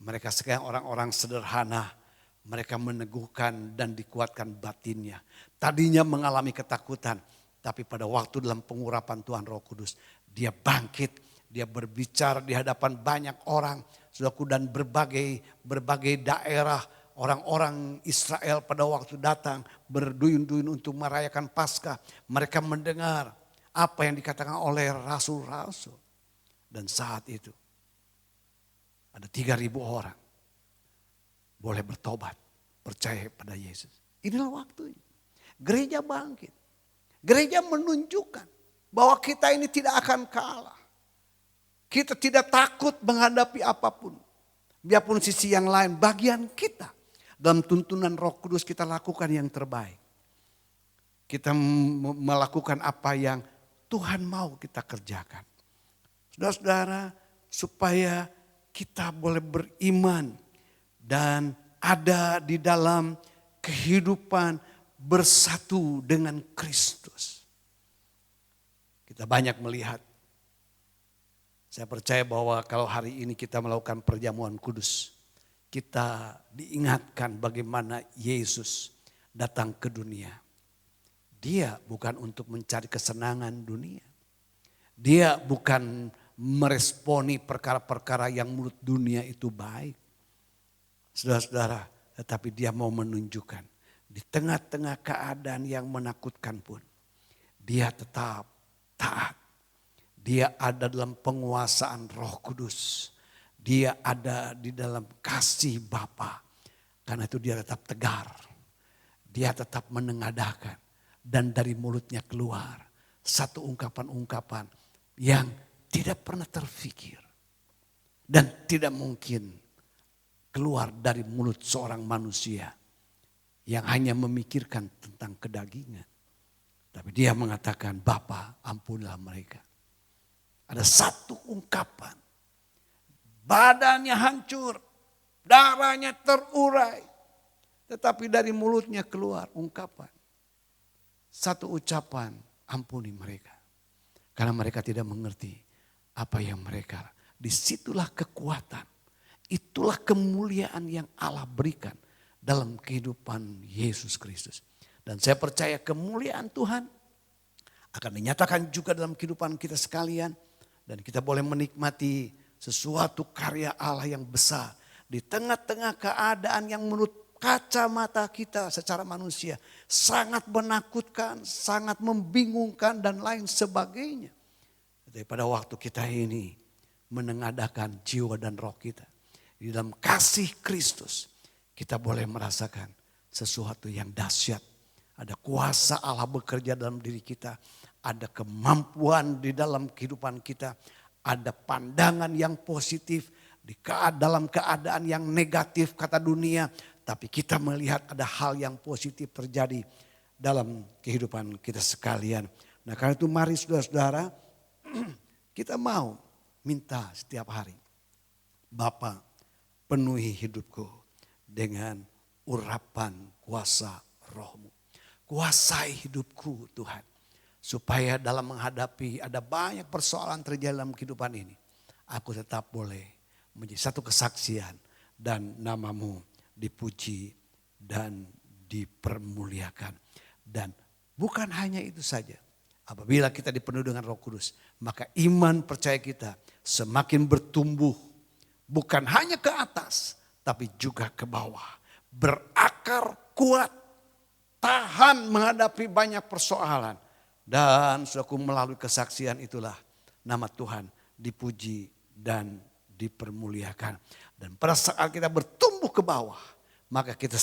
mereka sekarang orang-orang sederhana. Mereka meneguhkan dan dikuatkan batinnya. Tadinya mengalami ketakutan. Tapi pada waktu dalam pengurapan Tuhan Roh Kudus. Dia bangkit. Dia berbicara di hadapan banyak orang. Saudaraku, dan berbagai daerah. Orang-orang Israel pada waktu datang berduyun-duyun untuk merayakan Paskah. Mereka mendengar apa yang dikatakan oleh rasul-rasul. Dan saat itu ada 3.000 orang boleh bertobat, percaya pada Yesus. Inilah waktunya. Gereja bangkit. Gereja menunjukkan bahwa kita ini tidak akan kalah. Kita tidak takut menghadapi apapun. Biarpun sisi yang lain, bagian kita. Dalam tuntunan Roh Kudus kita lakukan yang terbaik. Kita melakukan apa yang Tuhan mau kita kerjakan. Saudara-saudara, supaya kita boleh beriman dan ada di dalam kehidupan bersatu dengan Kristus. Kita banyak melihat. Saya percaya bahwa kalau hari ini kita melakukan perjamuan kudus, kita diingatkan bagaimana Yesus datang ke dunia. Dia bukan untuk mencari kesenangan dunia. Dia bukan meresponi perkara-perkara yang menurut dunia itu baik. Saudara-saudara, tetapi dia mau menunjukkan Di tengah-tengah keadaan yang menakutkan pun, dia tetap taat. Dia ada dalam penguasaan Roh Kudus. Dia ada di dalam kasih Bapa. Karena itu dia tetap tegar. Dia tetap menengadahkan. Dan dari mulutnya keluar satu ungkapan-ungkapan yang tidak pernah terfikir. Dan tidak mungkin keluar dari mulut seorang manusia yang hanya memikirkan tentang kedagingan. Tapi dia mengatakan, Bapa, ampunilah mereka. Ada satu ungkapan. Badannya hancur, darahnya terurai. Tetapi dari mulutnya keluar ungkapan. Satu ucapan, ampuni mereka. Karena mereka tidak mengerti apa yang mereka. Disitulah kekuatan. Itulah kemuliaan yang Allah berikan dalam kehidupan Yesus Kristus. Dan saya percaya kemuliaan Tuhan akan dinyatakan juga dalam kehidupan kita sekalian. Dan kita boleh menikmati sesuatu karya Allah yang besar. Di tengah-tengah keadaan yang menurut kacamata kita secara manusia sangat menakutkan, sangat membingungkan dan lain sebagainya. Tapi pada waktu kita ini menengadahkan jiwa dan roh kita. Di dalam kasih Kristus kita boleh merasakan sesuatu yang dahsyat. Ada kuasa Allah bekerja dalam diri kita. Ada kemampuan di dalam kehidupan kita. Ada pandangan yang positif dalam keadaan yang negatif kata dunia. Tapi kita melihat ada hal yang positif terjadi dalam kehidupan kita sekalian. Nah karena itu mari saudara-saudara kita mau minta setiap hari. Bapa, penuhi hidupku dengan urapan kuasa rohmu. Kuasai hidupku Tuhan. Supaya dalam menghadapi ada banyak persoalan terjadi dalam kehidupan ini. Aku tetap boleh menjadi satu kesaksian dan namamu dipuji dan dipermuliakan. Dan bukan hanya itu saja. Apabila kita dipenuhi dengan Roh Kudus, maka iman percaya kita semakin bertumbuh. Bukan hanya ke atas, tapi juga ke bawah. Berakar kuat, tahan menghadapi banyak persoalan. Dan saudaraku melalui kesaksian itulah nama Tuhan dipuji dan dipermuliakan. Dan pada saat kita bertumbuh ke bawah, maka kita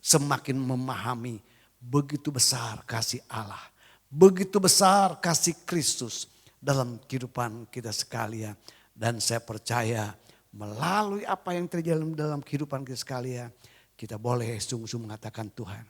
semakin memahami begitu besar kasih Allah. Begitu besar kasih Kristus dalam kehidupan kita sekalian. Dan saya percaya melalui apa yang terjadi dalam kehidupan kita sekalian, kita boleh sungguh-sungguh mengatakan, Tuhan,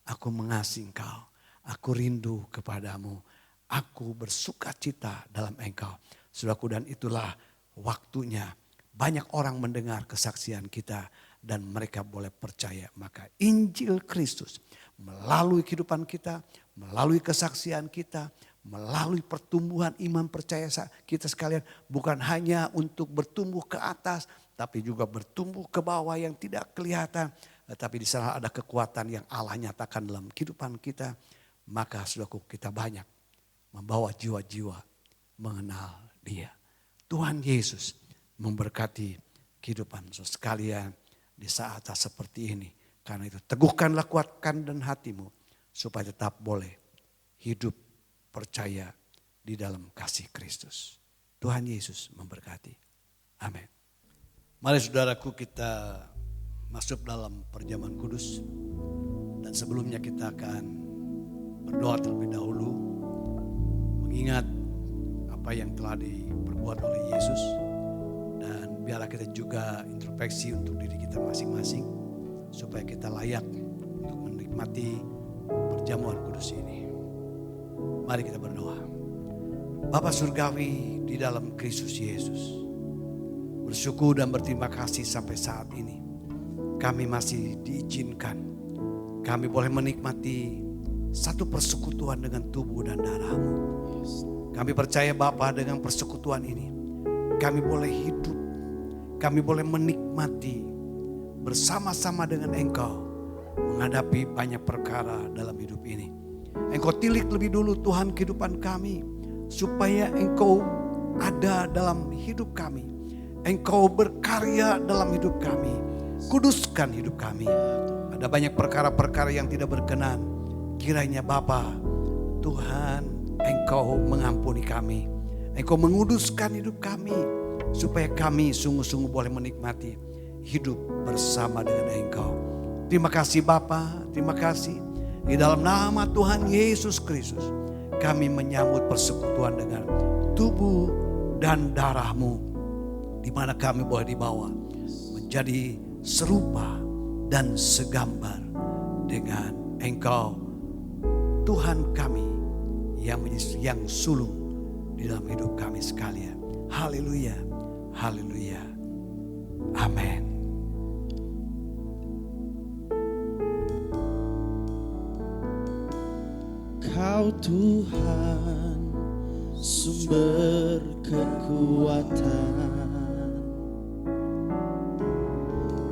aku mengasihi Engkau. Aku rindu kepadamu. Aku bersuka cita dalam Engkau. Saudaraku, dan itulah waktunya banyak orang mendengar kesaksian kita dan mereka boleh percaya. Maka Injil Kristus melalui kehidupan kita, melalui kesaksian kita, melalui pertumbuhan iman percaya kita sekalian, bukan hanya untuk bertumbuh ke atas, tapi juga bertumbuh ke bawah yang tidak kelihatan. Tapi di sana ada kekuatan yang Allah nyatakan dalam kehidupan kita. Maka saudaraku, kita banyak membawa jiwa-jiwa mengenal Dia. Tuhan Yesus memberkati kehidupan saudara sekalian di saat seperti ini. Karena itu teguhkanlah, kuatkan dan hatimu supaya tetap boleh hidup percaya di dalam kasih Kristus. Tuhan Yesus memberkati. Amin. Mari saudaraku kita masuk dalam perjamuan kudus. Dan sebelumnya kita akan berdoa terlebih dahulu, mengingat apa yang telah diperbuat oleh Yesus. Dan biarlah kita juga introspeksi untuk diri kita masing-masing, supaya kita layak untuk menikmati perjamuan kudus ini. Mari kita berdoa. Bapa Surgawi di dalam Kristus Yesus, bersyukur dan berterima kasih sampai saat ini kami masih diizinkan, kami boleh menikmati satu persekutuan dengan tubuh dan darah-Mu. Kami percaya Bapa, dengan persekutuan ini kami boleh hidup, kami boleh menikmati bersama-sama dengan Engkau menghadapi banyak perkara dalam hidup ini. Engkau tilik lebih dulu Tuhan kehidupan kami, supaya Engkau ada dalam hidup kami. Engkau berkarya dalam hidup kami, kuduskan hidup kami. Ada banyak perkara-perkara yang tidak berkenan. Kiranya Bapa, Tuhan, Engkau mengampuni kami. Engkau menguduskan hidup kami. Supaya kami sungguh-sungguh boleh menikmati hidup bersama dengan Engkau. Terima kasih Bapa, terima kasih. Di dalam nama Tuhan Yesus Kristus, kami menyambut persekutuan dengan tubuh dan darah-Mu. Di mana kami boleh dibawa menjadi serupa dan segambar dengan Engkau, Tuhan kami yang sulung di dalam hidup kami sekalian. Haleluya, haleluya, amin. Kau Tuhan, sumber kekuatan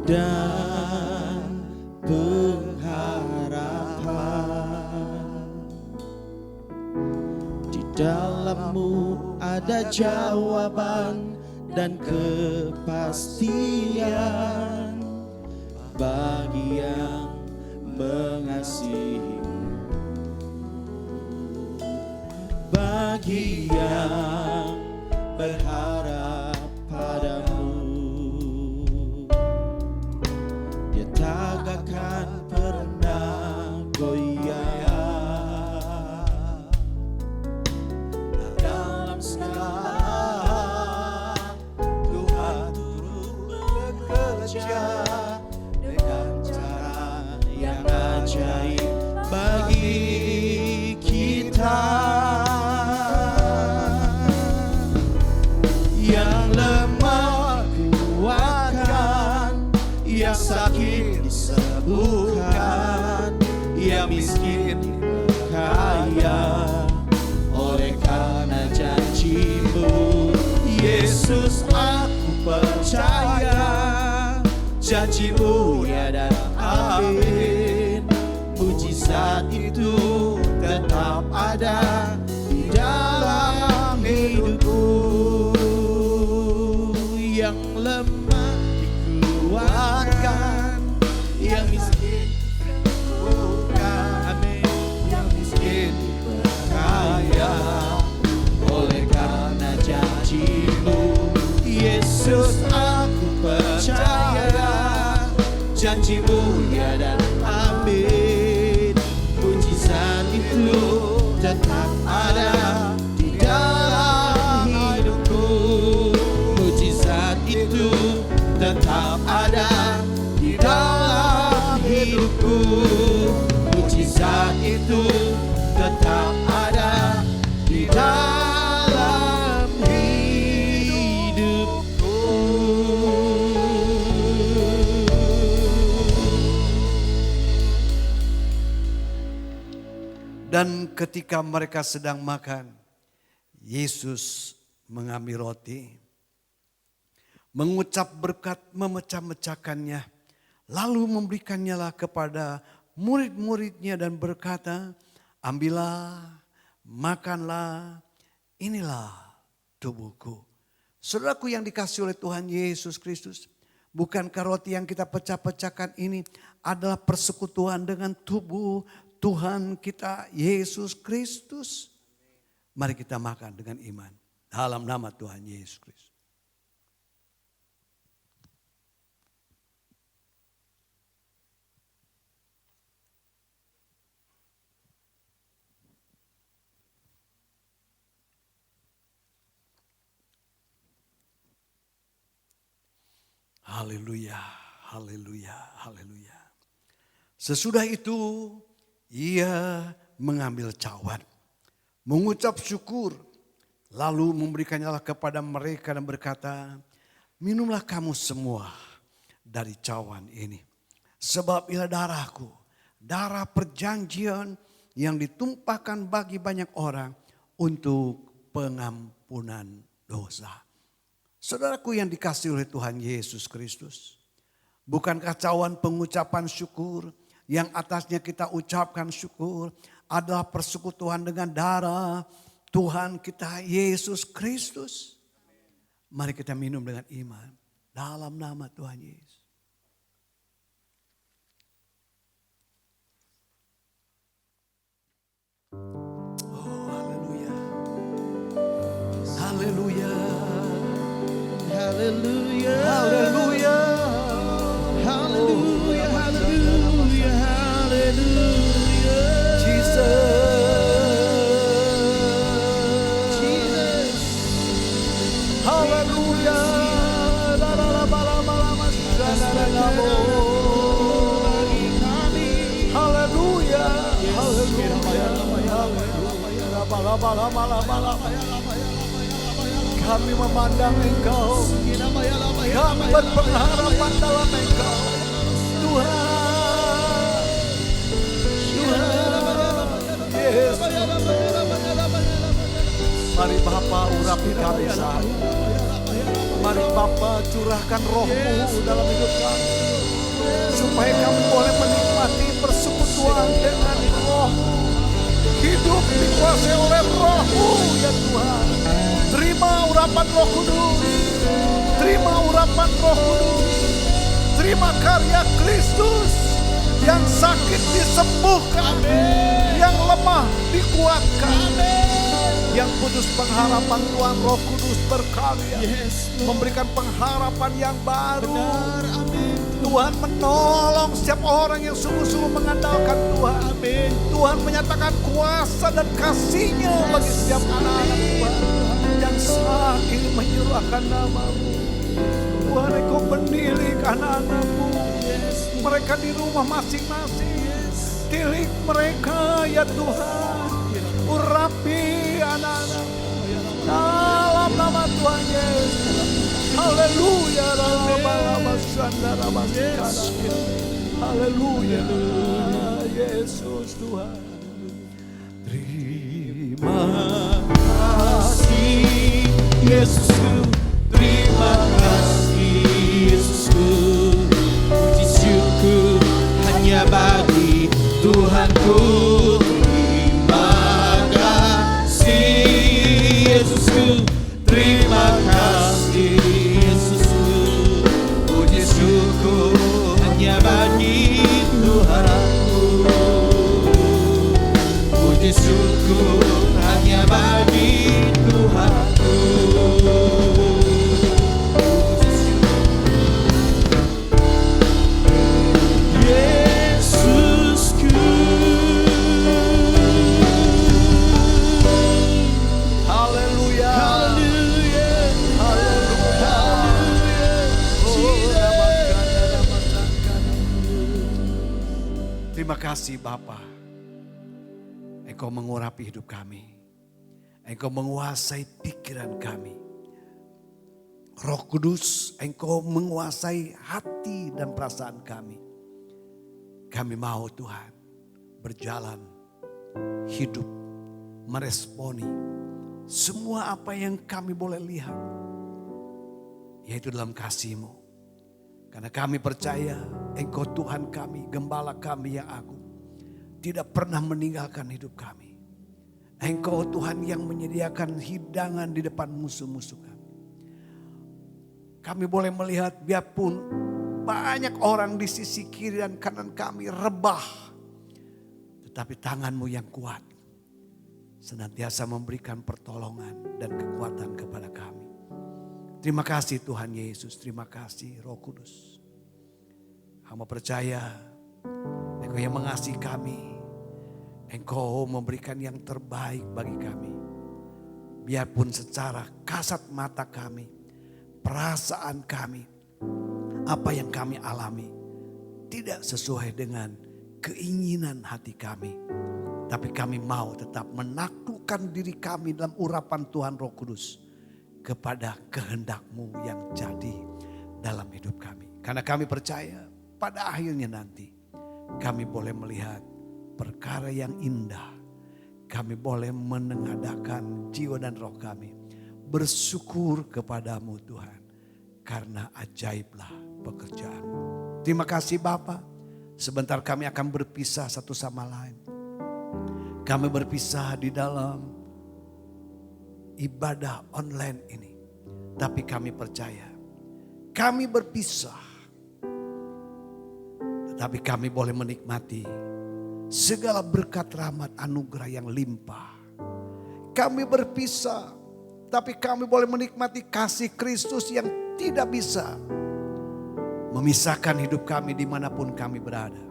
dan pengharapan. Di dalam-Mu ada jawaban dan kepastian bagi yang mengasihi-Mu, bagi yang berharap padamu. Dia tak akan pernah goyah dalam segala. Tuhan turut bekerja dengan cara yang ajaib bagi kita. Yang lemah kuatkan, yang sakit disembuhkan, yang miskin kaya oleh karena janji-Mu. Yesus, aku percaya janji-Mu ya dan amin. Mujizat itu tetap ada di dalam hidupku. Yang lemah dikuatkan, yang miskin bukan, amin. Yang miskin kaya oleh karena janji-Mu. Yesus, aku percaya janji-Mu ya dan amin. Mujizat itu tetap ada di dalam hidupku. Mujizat itu tetap ada di dalam hidupku. Mujizat itu tetap ada di dalam hidupku. Dan ketika mereka sedang makan, Yesus mengambil roti, mengucap berkat, memecah-mecahkannya, lalu memberikannya lah kepada murid-muridnya dan berkata, ambillah, makanlah, inilah tubuhku. Saudaraku yang dikasihi oleh Tuhan Yesus Kristus, bukankah roti yang kita pecah-pecahkan ini adalah persekutuan dengan tubuh Tuhan kita Yesus Kristus? Mari kita makan dengan iman dalam nama Tuhan Yesus Kristus. Haleluya, haleluya, haleluya. Sesudah itu ia mengambil cawan, mengucap syukur, lalu memberikannya kepada mereka dan berkata, minumlah kamu semua dari cawan ini. Sebab ialah darahku, darah perjanjian yang ditumpahkan bagi banyak orang untuk pengampunan dosa. Saudaraku yang dikasihi oleh Tuhan Yesus Kristus, bukankah cawan pengucapan syukur yang atasnya kita ucapkan syukur adalah persekutuan dengan darah Tuhan kita Yesus Kristus? Mari kita minum dengan iman dalam nama Tuhan Yesus. Haleluya. Haleluya. Haleluya. Haleluya. Haleluya. Haleluya. Jesus. Haleluya. La la la ba la ba la ma sha la la la bo. Haleluya. Haleluya. La ba la ba la ba la ba la ba. Kami memandang Engkau. Kami berpengharapan dalam Engkau. Tuhan. Tuhan. Yesus. Mari Bapa urapi kami saat ini. Mari Bapa curahkan roh-Mu dalam hidup kami. Supaya kami boleh menikmati persekutuan dengan roh-Mu. Hidup dikuasai oleh roh-Mu ya Tuhan. Terima urapan Roh Kudus. Terima urapan Roh Kudus. Terima karya Kristus. Yang sakit disembuhkan. Yang lemah dikuatkan. Yang putus pengharapan Tuhan Roh Kudus berkarya. Memberikan pengharapan yang baru. Tuhan menolong setiap orang yang sungguh-sungguh mengandalkan Tuhan. Tuhan menyatakan kuasa dan kasih-Nya bagi setiap anak-anak Tuhan. Yang saat ini menyerahkan nama-Mu. Tuhan, Engkau mendidik anak-anak-Mu. Mereka di rumah masing-masing. Tilik mereka ya Tuhan. Urapi anak-anak. Dalam nama Tuhan Yesus. Haleluya. Haleluya. Yesus Tuhan. Terima kasih Yesusku. Terima kasih Yesusku. Puji syukur hanya bagi Tuhanku. Terima kasih Yesusku. Terima kasih Yesusku. Puji syukur hanya bagi Tuhanku. Puji syukur hanya bagi Tuhanku. Puji syukur. Yesusku. Haleluya. Haleluya. Haleluya. Terima kasih Bapa. Engkau mengurapi hidup kami. Engkau menguasai pikiran kami. Roh Kudus, Engkau menguasai hati dan perasaan kami. Kami mau Tuhan berjalan, hidup, meresponi semua apa yang kami boleh lihat. Yaitu dalam kasih-Mu. Karena kami percaya Engkau Tuhan kami, Gembala kami yang agung. Tidak pernah meninggalkan hidup kami. Engkau Tuhan yang menyediakan hidangan di depan musuh-musuh kami. Kami boleh melihat biarpun banyak orang di sisi kiri dan kanan kami rebah. Tetapi tangan-Mu yang kuat senantiasa memberikan pertolongan dan kekuatan kepada kami. Terima kasih Tuhan Yesus, terima kasih Roh Kudus. Hamba percaya Engkau yang mengasihi kami. Engkau memberikan yang terbaik bagi kami. Biarpun secara kasat mata kami, perasaan kami, apa yang kami alami tidak sesuai dengan keinginan hati kami. Tapi kami mau tetap menaklukkan diri kami dalam urapan Tuhan Roh Kudus kepada kehendak-Mu yang jadi dalam hidup kami. Karena kami percaya pada akhirnya nanti kami boleh melihat perkara yang indah. Kami boleh menengadakan jiwa dan roh kami bersyukur kepadamu Tuhan. Karena ajaiblah pekerjaan-Mu. Terima kasih Bapa. Sebentar kami akan berpisah satu sama lain. Kami berpisah di dalam ibadah online ini. Tapi kami percaya. Kami berpisah. Tetapi kami boleh menikmati segala berkat rahmat anugerah yang limpah. Kami berpisah. Tapi kami boleh menikmati kasih Kristus yang tidak bisa memisahkan hidup kami dimanapun kami berada.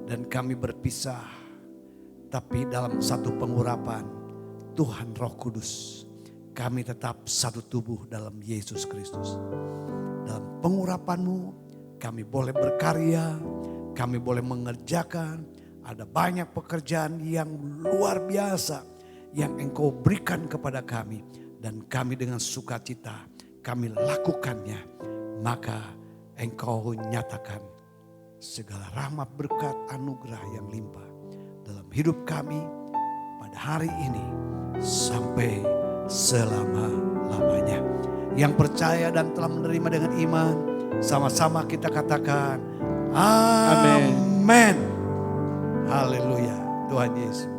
Dan kami berpisah, tapi dalam satu pengurapan Tuhan Roh Kudus, kami tetap satu tubuh dalam Yesus Kristus. Dalam pengurapan-Mu kami boleh berkarya, kami boleh mengerjakan. Ada banyak pekerjaan yang luar biasa yang Engkau berikan kepada kami. Dan kami dengan sukacita kami lakukannya. Maka Engkau nyatakan segala rahmat, berkat, anugerah yang limpah dalam hidup kami pada hari ini sampai selama-lamanya. Yang percaya dan telah menerima dengan iman, sama-sama kita katakan amin. Haleluya. Tuhan Yesus.